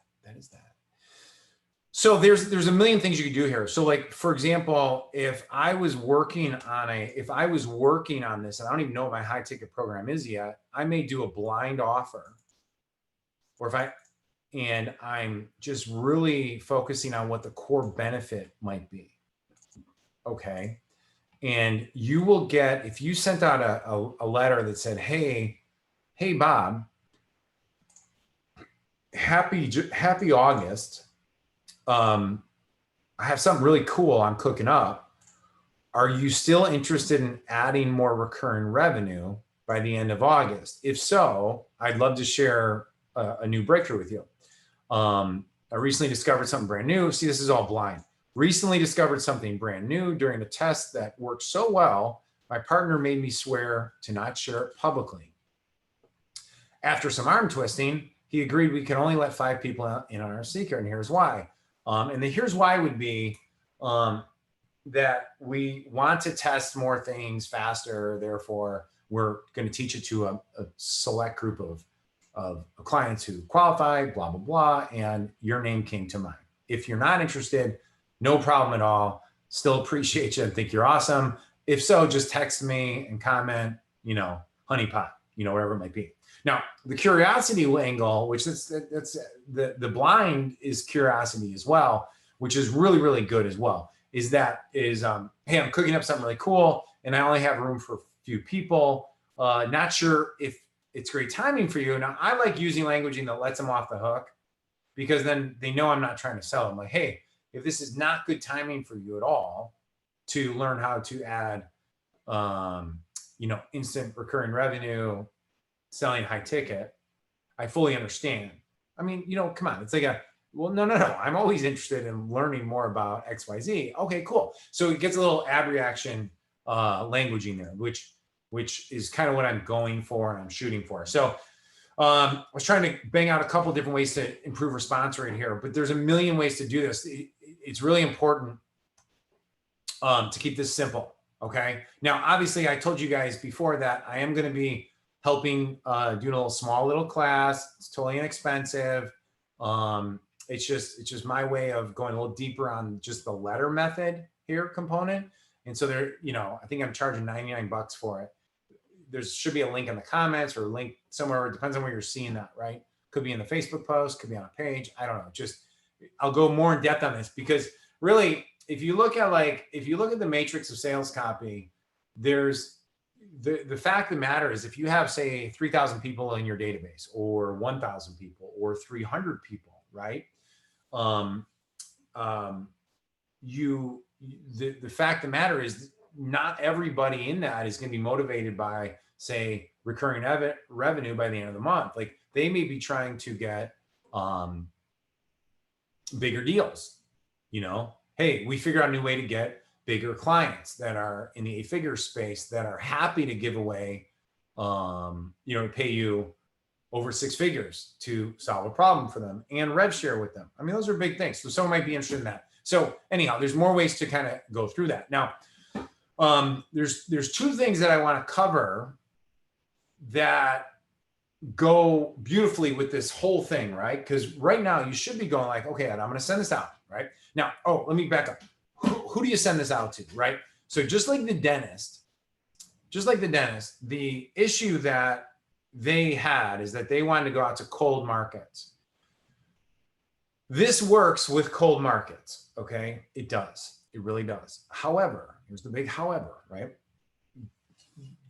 So there's a million things you could do here. So, like, for example, if I was working on this, and I don't even know what my high ticket program is yet, I may do a blind offer, and I'm just really focusing on what the core benefit might be. Okay. And you will get, if you sent out a letter that said, hey, Bob, happy August. I have something really cool I'm cooking up. Are you still interested in adding more recurring revenue by the end of August? If so, I'd love to share a new breakthrough with you. I recently discovered something brand new. See, this is all blind. Recently discovered something brand new during a test that worked so well, my partner made me swear to not share it publicly. After some arm twisting, he agreed we can only let 5 people in on our secret, and here's why. And here's why would be that we want to test more things faster. Therefore, we're going to teach it to a select group of clients who qualify, blah, blah, blah. And your name came to mind. If you're not interested, no problem at all. Still appreciate you and think you're awesome. If so, just text me and comment, honeypot, whatever it might be. Now, the curiosity angle, which that's the blind is curiosity as well, which is really, really good as well, is hey, I'm cooking up something really cool and I only have room for a few people. Not sure if it's great timing for you. Now, I like using languaging that lets them off the hook, because then they know I'm not trying to sell them. Like, hey, if this is not good timing for you at all to learn how to add, instant recurring revenue, selling high ticket, I fully understand. I mean, come on. It's like well, no. I'm always interested in learning more about XYZ. Okay, cool. So it gets a little ab reaction languaging there, which is kind of what I'm going for and I'm shooting for. So I was trying to bang out a couple of different ways to improve response rate here, but there's a million ways to do this. It's really important to keep this simple. Okay. Now, obviously, I told you guys before that I am going to be helping doing a small little class. It's totally inexpensive. It's just my way of going a little deeper on just the letter method here component. And so there, I think I'm charging $99 for it. There should be a link in the comments or a link somewhere. It depends on where you're seeing that, right? Could be in the Facebook post, could be on a page. I don't know. I'll go more in depth on this, because really, if you look at the matrix of sales copy, there's the fact of the matter is, if you have, say, 3,000 people in your database, or 1,000 people, or 300 people, right? The fact of the matter is, not everybody in that is going to be motivated by, say, recurring revenue by the end of the month. Like, they may be trying to get bigger deals. Hey, we figure out a new way to get bigger clients that are in the 8-figure space, that are happy to give away, to pay you over 6 figures to solve a problem for them and rev share with them. I mean, those are big things. So someone might be interested in that. So anyhow, there's more ways to kind of go through that. Now, there's 2 things that I want to cover that go beautifully with this whole thing, right? Because right now you should be going like, okay, Ed, I'm going to send this out, right? Now, let me back up. Who do you send this out to, right? So just like the dentist, the issue that they had is that they wanted to go out to cold markets. This works with cold markets, okay? It does. It really does. However, here's the big however, right?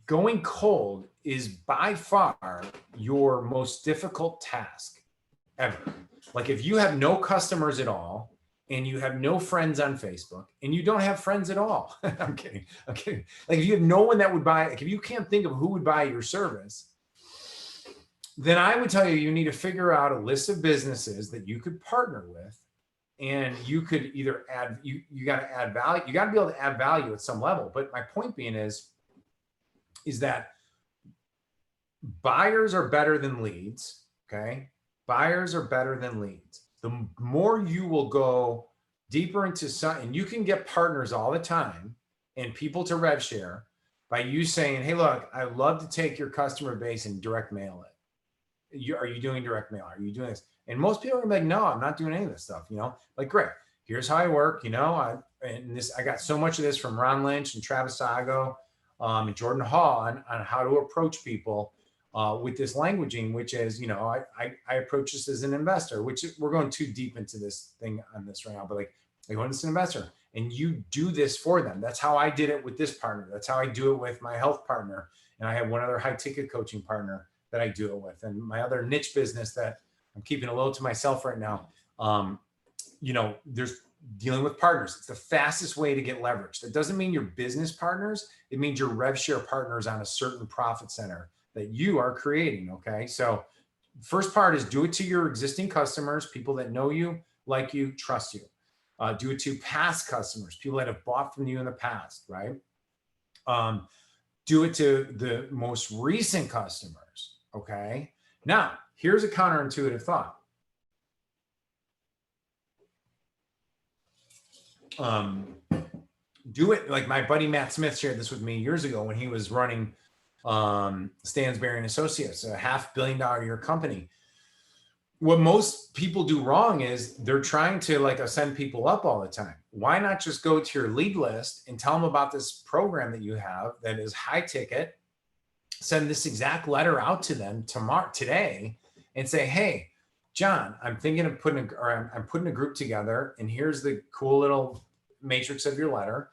Going cold is by far your most difficult task ever. Like, if you have no customers at all, and you have no friends on Facebook, and you don't have friends at all. I'm kidding. Like, if you have no one that would buy, like, if you can't think of who would buy your service, then I would tell you, you need to figure out a list of businesses that you could partner with, and you could either add, you got to add value. You got to be able to add value at some level. But my point being is that buyers are better than leads. Okay. Buyers are better than leads. The more you will go deeper into some, and you can get partners all the time and people to rev share by you saying, hey, look, I'd love to take your customer base and direct mail it. Are you doing direct mail? Are you doing this? And most people are gonna be like, no, I'm not doing any of this stuff. Like, great. Here's how I work. I got so much of this from Ron Lynch and Travis Sago and Jordan Hall on how to approach people with this languaging, which is, I approach this as an investor, which we're going too deep into this thing on this right now, but like when it's an investor and you do this for them. That's how I did it with this partner. That's how I do it with my health partner. And I have one other high ticket coaching partner that I do it with. And my other niche business that I'm keeping a low to myself right now. There's dealing with partners. It's the fastest way to get leverage. That doesn't mean you're business partners. It means you're rev share partners on a certain profit center that you are creating. Okay. So first part is do it to your existing customers, people that know you, like you, trust you. Do it to past customers, people that have bought from you in the past, right? Do it to the most recent customers. Okay. Now, here's a counterintuitive thought. do it. Like my buddy Matt Smith shared this with me years ago when he was running Stansberry and Associates, a $500 million a year company. What most people do wrong is they're trying to like send people up all the time. Why not just go to your lead list and tell them about this program that you have that is high ticket, send this exact letter out to them today and say, hey, John, I'm thinking of I'm putting a group together and here's the cool little matrix of your letter.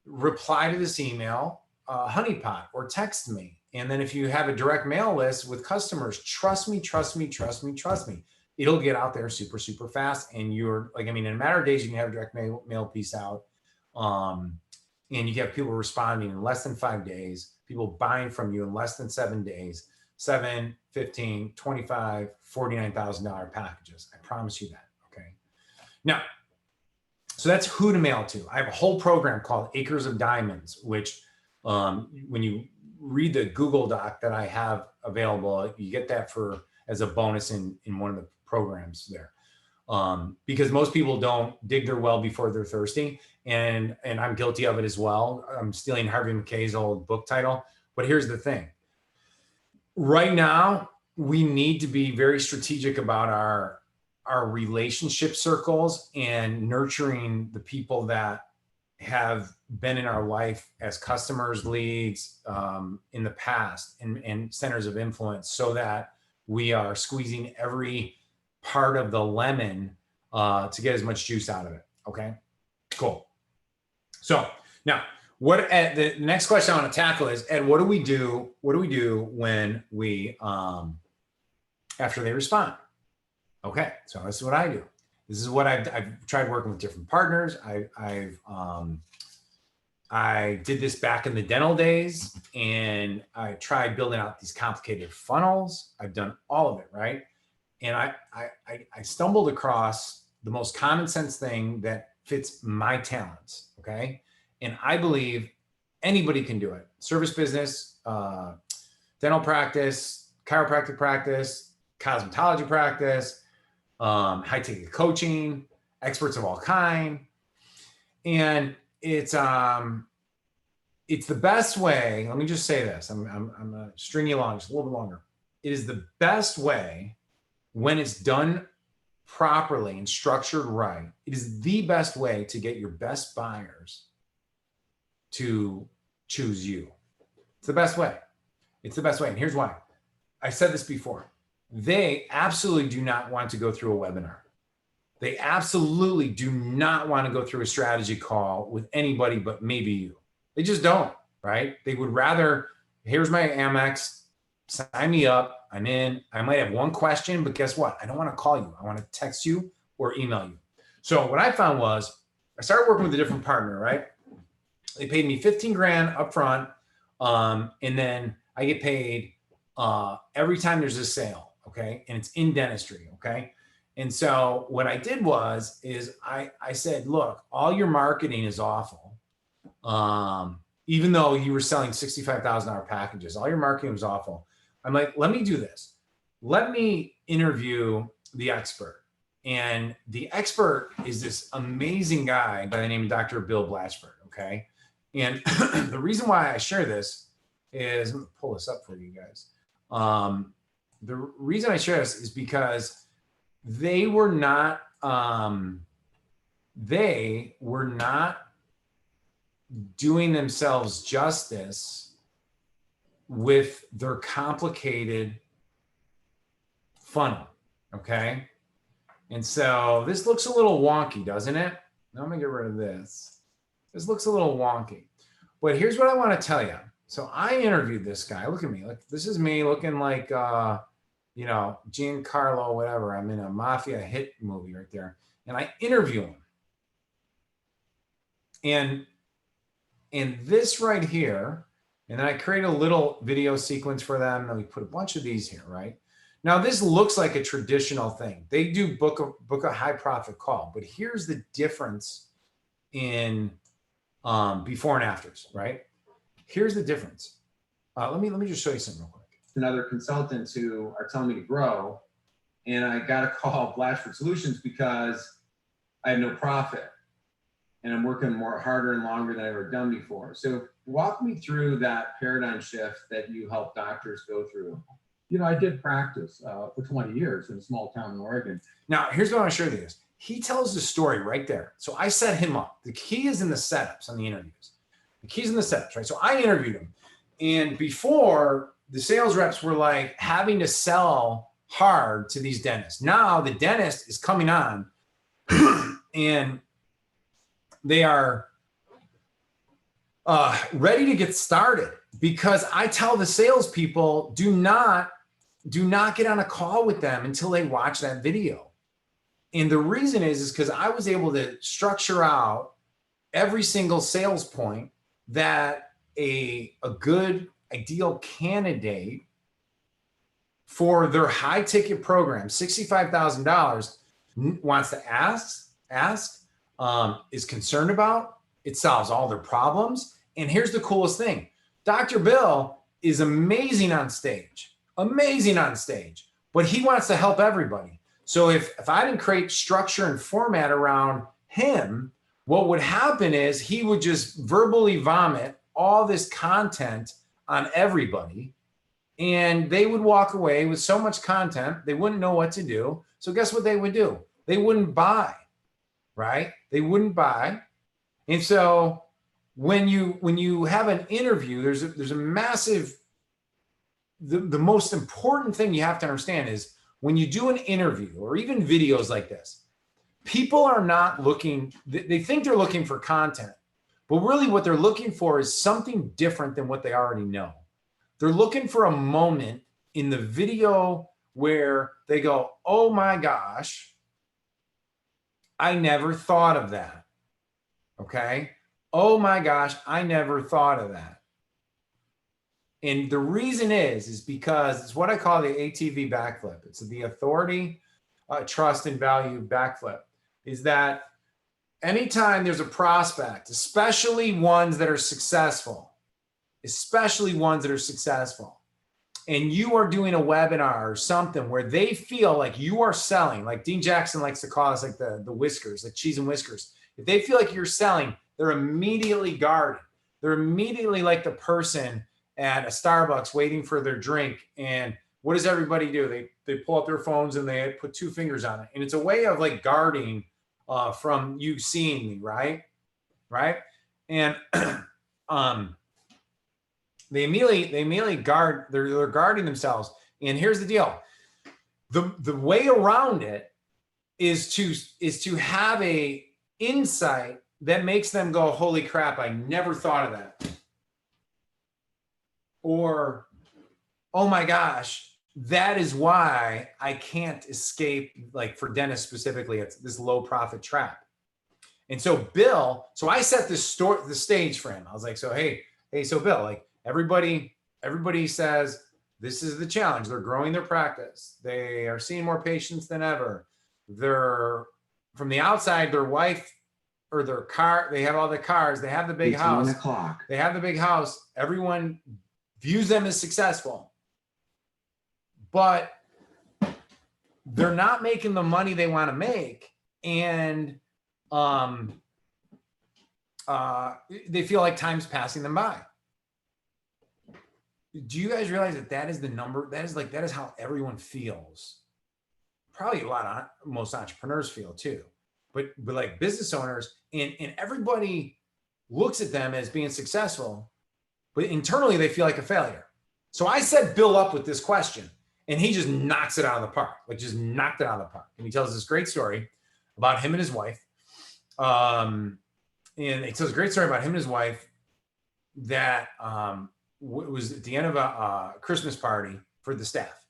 Reply to this email, honeypot, or text me. And then if you have a direct mail list with customers, trust me. It'll get out there super, super fast. And you're like, I mean, in a matter of days, you can have a direct mail piece out. And you get people responding in less than 5 days, people buying from you in less than 7 days, 7, 15, 25, $49,000 packages. I promise you that. Okay. Now, so that's who to mail to. I have a whole program called Acres of Diamonds, which when you read the Google Doc that I have available, you get that as a bonus in one of the programs there. Because most people don't dig their well before they're thirsty. And I'm guilty of it as well. I'm stealing Harvey McKay's old book title. But here's the thing. Right now, we need to be very strategic about our relationship circles and nurturing the people that have been in our life as customers, leads in the past and centers of influence, so that we are squeezing every part of the lemon to get as much juice out of it. Okay, cool. So now, the next question I want to tackle is, Ed, what do we do when we after they respond? Okay, so this is what I do. This is what I've tried working with different partners. I did this back in the dental days, and I tried building out these complicated funnels. I've done all of it, right? And I stumbled across the most common sense thing that fits my talents, okay? And I believe anybody can do it. Service business, dental practice, chiropractic practice, cosmetology practice, high ticket coaching, experts of all kind. And it's the best way. Let me just say this. I'm gonna string you along just a little bit longer. It is the best way when it's done properly and structured right. It is the best way to get your best buyers to choose you. It's the best way. It's the best way. And here's why. I said this before. They absolutely do not want to go through a webinar. They absolutely do not want to go through a strategy call with anybody but maybe you. They just don't, right? They would rather, here's my Amex, sign me up, I'm in. I might have one question, but guess what? I don't want to call you. I want to text you or email you. So what I found was I started working with a different partner, right? They paid me 15 grand up front. And then I get paid every time there's a sale, okay? And it's in dentistry, okay? And so what I did is I said, look, all your marketing is awful. Even though you were selling $65,000 packages, all your marketing was awful. I'm like, let me do this. Let me interview the expert. And the expert is this amazing guy by the name of Dr. Bill Blatchford, okay? And the reason why I share this is, I'm gonna pull this up for you guys. The reason I share this is because they were not doing themselves justice with their complicated funnel, okay? And so this looks a little wonky, doesn't it? Now I'm gonna get rid of this. This looks a little wonky, but here's what I wanna tell you. So I interviewed this guy. Look at me. Like, this is me looking like, you know, Giancarlo, whatever. I'm in a mafia hit movie right there. And I interview him. And this right here, and then I create a little video sequence for them. And we put a bunch of these here, right? Now, this looks like a traditional thing. They do book a high profit call, but here's the difference in before and afters, right? Here's the difference. Let me just show you something real quick. And other consultants who are telling me to grow, and I got to call Blatchford Solutions because I have no profit. and I'm working more harder and longer than I've ever done before. So walk me through that paradigm shift that you help doctors go through. You know, I did practice for 20 years in a small town in Oregon. Now, here's what I want to share with you is he tells the story right there. So I set him up. The key is in the setups on the interviews. The key's in the setups, right? So I interviewed him. And before, the sales reps were like having to sell hard to these dentists. Now the dentist is coming on and they are ready to get started, because I tell the salespeople, do not get on a call with them until they watch that video. And the reason is because I was able to structure out every single sales point that a good ideal candidate for their high ticket program, $65,000, wants to ask, is concerned about. It solves all their problems. And here's the coolest thing. Dr. Bill is amazing on stage, but he wants to help everybody. So if I didn't create structure and format around him, what would happen is he would just verbally vomit all this content on everybody, and they would walk away with so much content, they wouldn't know what to do. So guess what they would do? They wouldn't buy, right? They wouldn't buy. And so when you have an interview, there's a massive, the most important thing you have to understand is when you do an interview or even videos like this, people are not looking, they think they're looking for content, but really what they're looking for is something different than what they already know. They're looking for a moment in the video where they go, oh my gosh, I never thought of that. Okay. Oh my gosh, I never thought of that. And the reason is because it's what I call the ATV backflip. It's the authority, trust, and value backflip. Is that anytime there's a prospect, especially ones that are successful, and you are doing a webinar or something where they feel like you are selling, like Dean Jackson likes to call us like the whiskers, like cheese and whiskers. If they feel like you're selling, they're immediately guarded. They're immediately like the person at a Starbucks waiting for their drink. And what does everybody do? They pull up their phones and they put two fingers on it. And it's a way of like guarding from you seeing me, right? And they immediately guard, they're guarding themselves. And here's the deal. The way around it is to have a insight that makes them go, holy crap, I never thought of that. Or, oh my gosh, that is why I can't escape, like for dentists specifically, it's this low profit trap. And so I set the stage for him. I was like, so, hey, so Bill, like everybody says this is the challenge. They're growing their practice. They are seeing more patients than ever. They're from the outside, their wife or their car, they have all the cars, they have the big house. They have the big house. Everyone views them as successful, but they're not making the money they want to make. And they feel like time's passing them by. Do you guys realize that is the number? That is how everyone feels. Probably most entrepreneurs feel too, but like business owners and everybody looks at them as being successful, but internally they feel like a failure. So I set Bill up with this question and he just knocks it out of the park, And he tells this great story about him and his wife. And he tells a great story about him and his wife that was at the end of a Christmas party for the staff.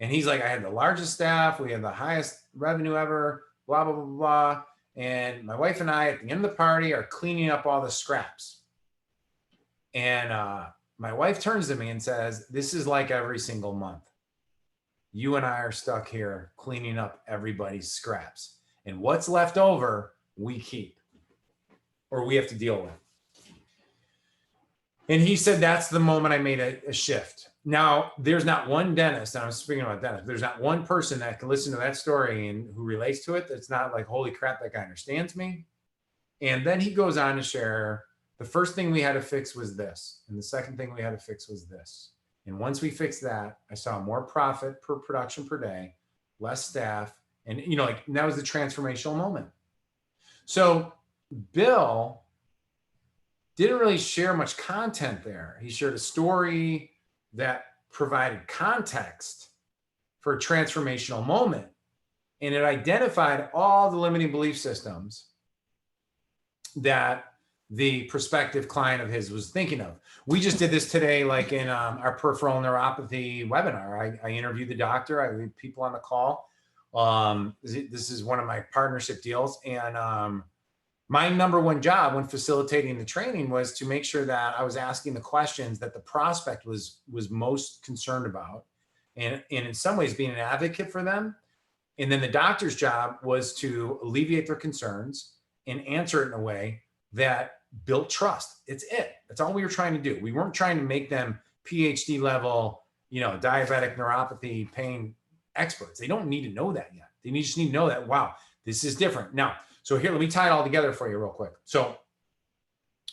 And he's like, I had the largest staff. We had the highest revenue ever, blah, blah, blah, blah. And my wife and I at the end of the party are cleaning up all the scraps. And my wife turns to me and says, this is like every single month. You and I are stuck here cleaning up everybody's scraps. And what's left over, we keep or we have to deal with. And he said, that's the moment I made a shift. Now, there's not one dentist, and I'm speaking about dentists, there's not one person that can listen to that story and who relates to it that's not like, holy crap, that guy understands me. And then he goes on to share, the first thing we had to fix was this. And the second thing we had to fix was this. And once we fixed that, I saw more profit per production per day, less staff. And, like that was the transformational moment. So Bill didn't really share much content there. He shared a story that provided context for a transformational moment. And it identified all the limiting belief systems that the prospective client of his was thinking of. We just did this today, like in our peripheral neuropathy webinar. I interviewed the doctor. I lead people on the call. This is one of my partnership deals. And my number one job when facilitating the training was to make sure that I was asking the questions that the prospect was most concerned about. And in some ways being an advocate for them. And then the doctor's job was to alleviate their concerns and answer it in a way that built trust. It's it. That's all we were trying to do. We weren't trying to make them PhD level, diabetic neuropathy pain experts. They don't need to know that yet. They just need to know that, wow, this is different. Now, so here, let me tie it all together for you real quick. So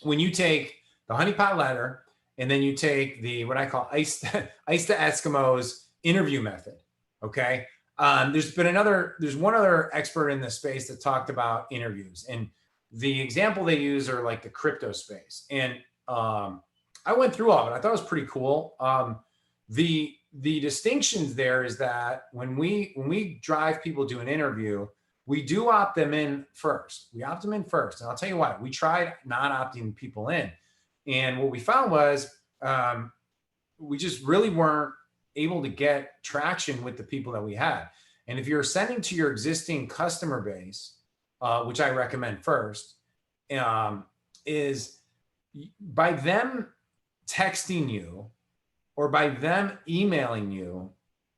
when you take the honeypot letter and then you take the, what I call ice to Eskimos interview method, okay? There's one other expert in this space that talked about interviews, and the example they use are like the crypto space. And I went through all of it. I thought it was pretty cool. The distinctions there is that when we drive people to an interview, we do opt them in first. We opt them in first. And I'll tell you why. We tried not opting people in. And what we found was we just really weren't able to get traction with the people that we had. And if you're sending to your existing customer base, which I recommend first, is by them texting you or by them emailing you,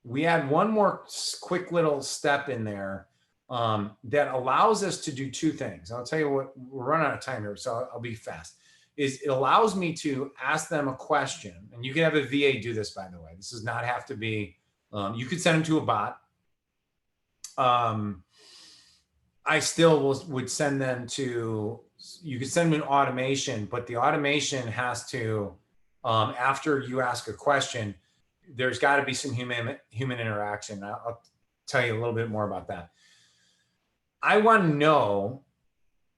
we add one more quick little step in there that allows us to do two things. I'll tell you what, we're running out of time here, so I'll be fast. It allows me to ask them a question, and you can have a VA do this, by the way. This does not have to be, you could send them to a bot. I still would send them to, you could send them an automation, but the automation has to, after you ask a question, there's got to be some human interaction. I'll tell you a little bit more about that. I want to know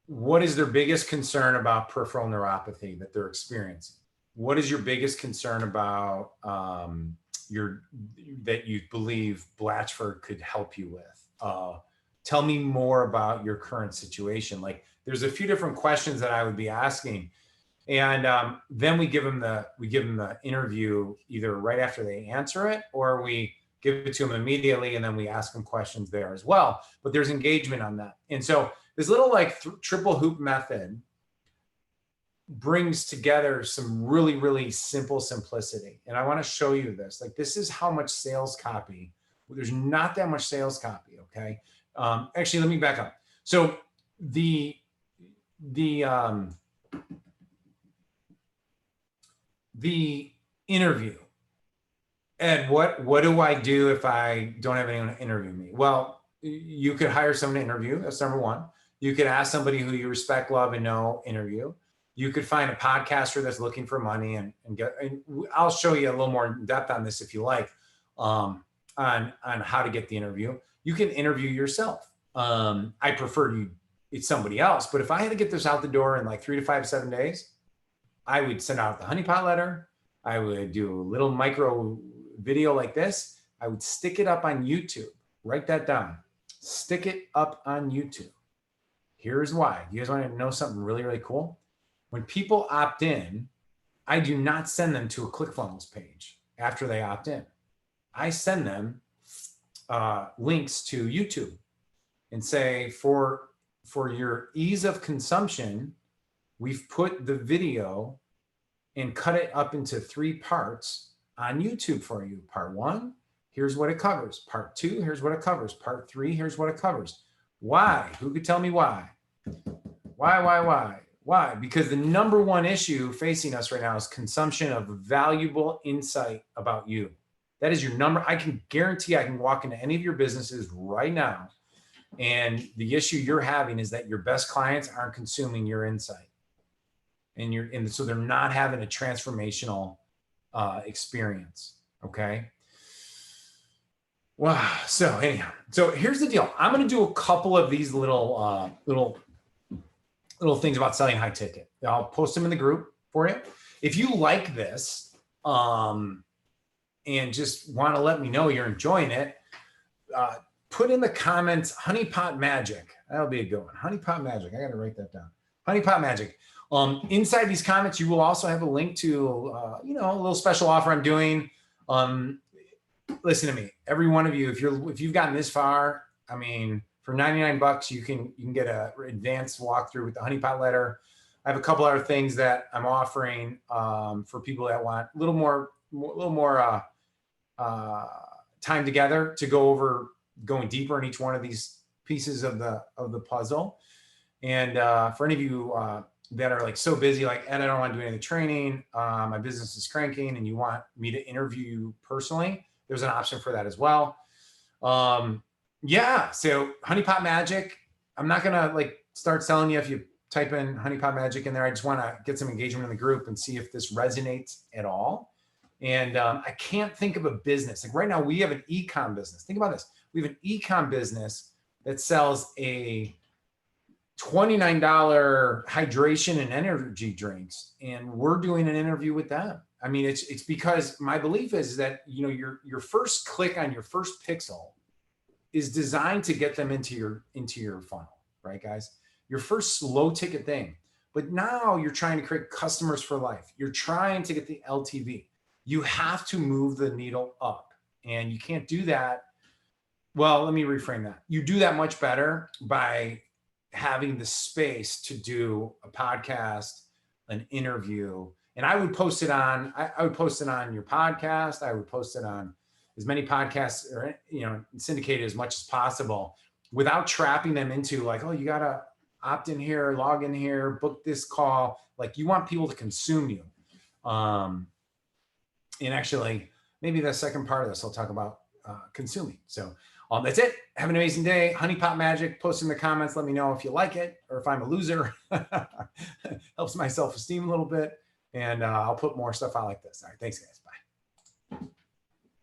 what is their biggest concern about peripheral neuropathy that they're experiencing. What is your biggest concern about that you believe Blatchford could help you with? Tell me more about your current situation. Like, there's a few different questions that I would be asking, and then we give them the interview either right after they answer it, or we give it to them immediately, and then we ask them questions there as well. But there's engagement on that, and so this little like triple hoop method brings together some really, really simple simplicity. And I want to show you this. Like, this is how much sales copy. There's not that much sales copy. Okay. Actually, let me back up. So the interview. Ed, what do I do if I don't have anyone to interview me? Well, you could hire someone to interview. That's number one. You could ask somebody who you respect, love, and know interview. You could find a podcaster that's looking for money and I'll show you a little more depth on this if you like, on how to get the interview. You can interview yourself. I prefer it's somebody else, but if I had to get this out the door in like 3 to 5, 7 days, I would send out the honeypot letter. I would do a little micro video like this. I would stick it up on YouTube. Write that down. Stick it up on YouTube. Here's why. You guys want to know something really, really cool? When people opt in, I do not send them to a ClickFunnels page after they opt in. I send them links to YouTube and say, for your ease of consumption, we've put the video and cut it up into 3 parts on YouTube for you. Part 1, here's what it covers. Part 2, here's what it covers. Part 3, here's what it covers. Why? Who could tell me why? Why? Because the number one issue facing us right now is consumption of valuable insight about you. That is your number. I can guarantee I can walk into any of your businesses right now And the issue you're having is that your best clients aren't consuming your insight. And so they're not having a transformational experience. Okay. Wow. So anyhow, so here's the deal. I'm going to do a couple of these little things about selling high ticket. I'll post them in the group for you. If you like this, and just want to let me know you're enjoying it, put in the comments, honeypot magic. That'll be a good one. Honeypot magic. I got to write that down. Honeypot magic. Inside these comments, you will also have a link to, a little special offer I'm doing. Listen to me, every one of you, if you've gotten this far, I mean, for $99, you can get a advanced walkthrough with the honeypot letter. I have a couple other things that I'm offering for people that want a little more time together to go over going deeper in each one of these pieces of the puzzle. And for any of you that are like so busy, like, Ed, I don't want to do any of the training, my business is cranking, and you want me to interview you personally, there's an option for that as well. Yeah, so honeypot magic, I'm not gonna like start selling you if you type in honeypot magic in there. I just want to get some engagement in the group and see if this resonates at all. And I can't think of a business. Like right now, we have an e-com business. Think about this. We have an e-com business that sells a $29 hydration and energy drinks. And we're doing an interview with them. I mean, it's because my belief is that, your first click on your first pixel is designed to get them into your funnel, right, guys? Your first low ticket thing. But now you're trying to create customers for life. You're trying to get the LTV. You have to move the needle up, and you can't do that. Well, let me reframe that. You do that much better by having the space to do a podcast, an interview, and I would post it on, I would post it on your podcast. I would post it on as many podcasts or, syndicate it as much as possible without trapping them into like, oh, you got to opt in here, log in here, book this call. Like you want people to consume you. And actually, maybe the second part of this, I'll talk about consuming. So that's it. Have an amazing day. Honeypot magic, post in the comments. Let me know if you like it or if I'm a loser. Helps my self-esteem a little bit. And I'll put more stuff out like this. All right. Thanks, guys. Bye.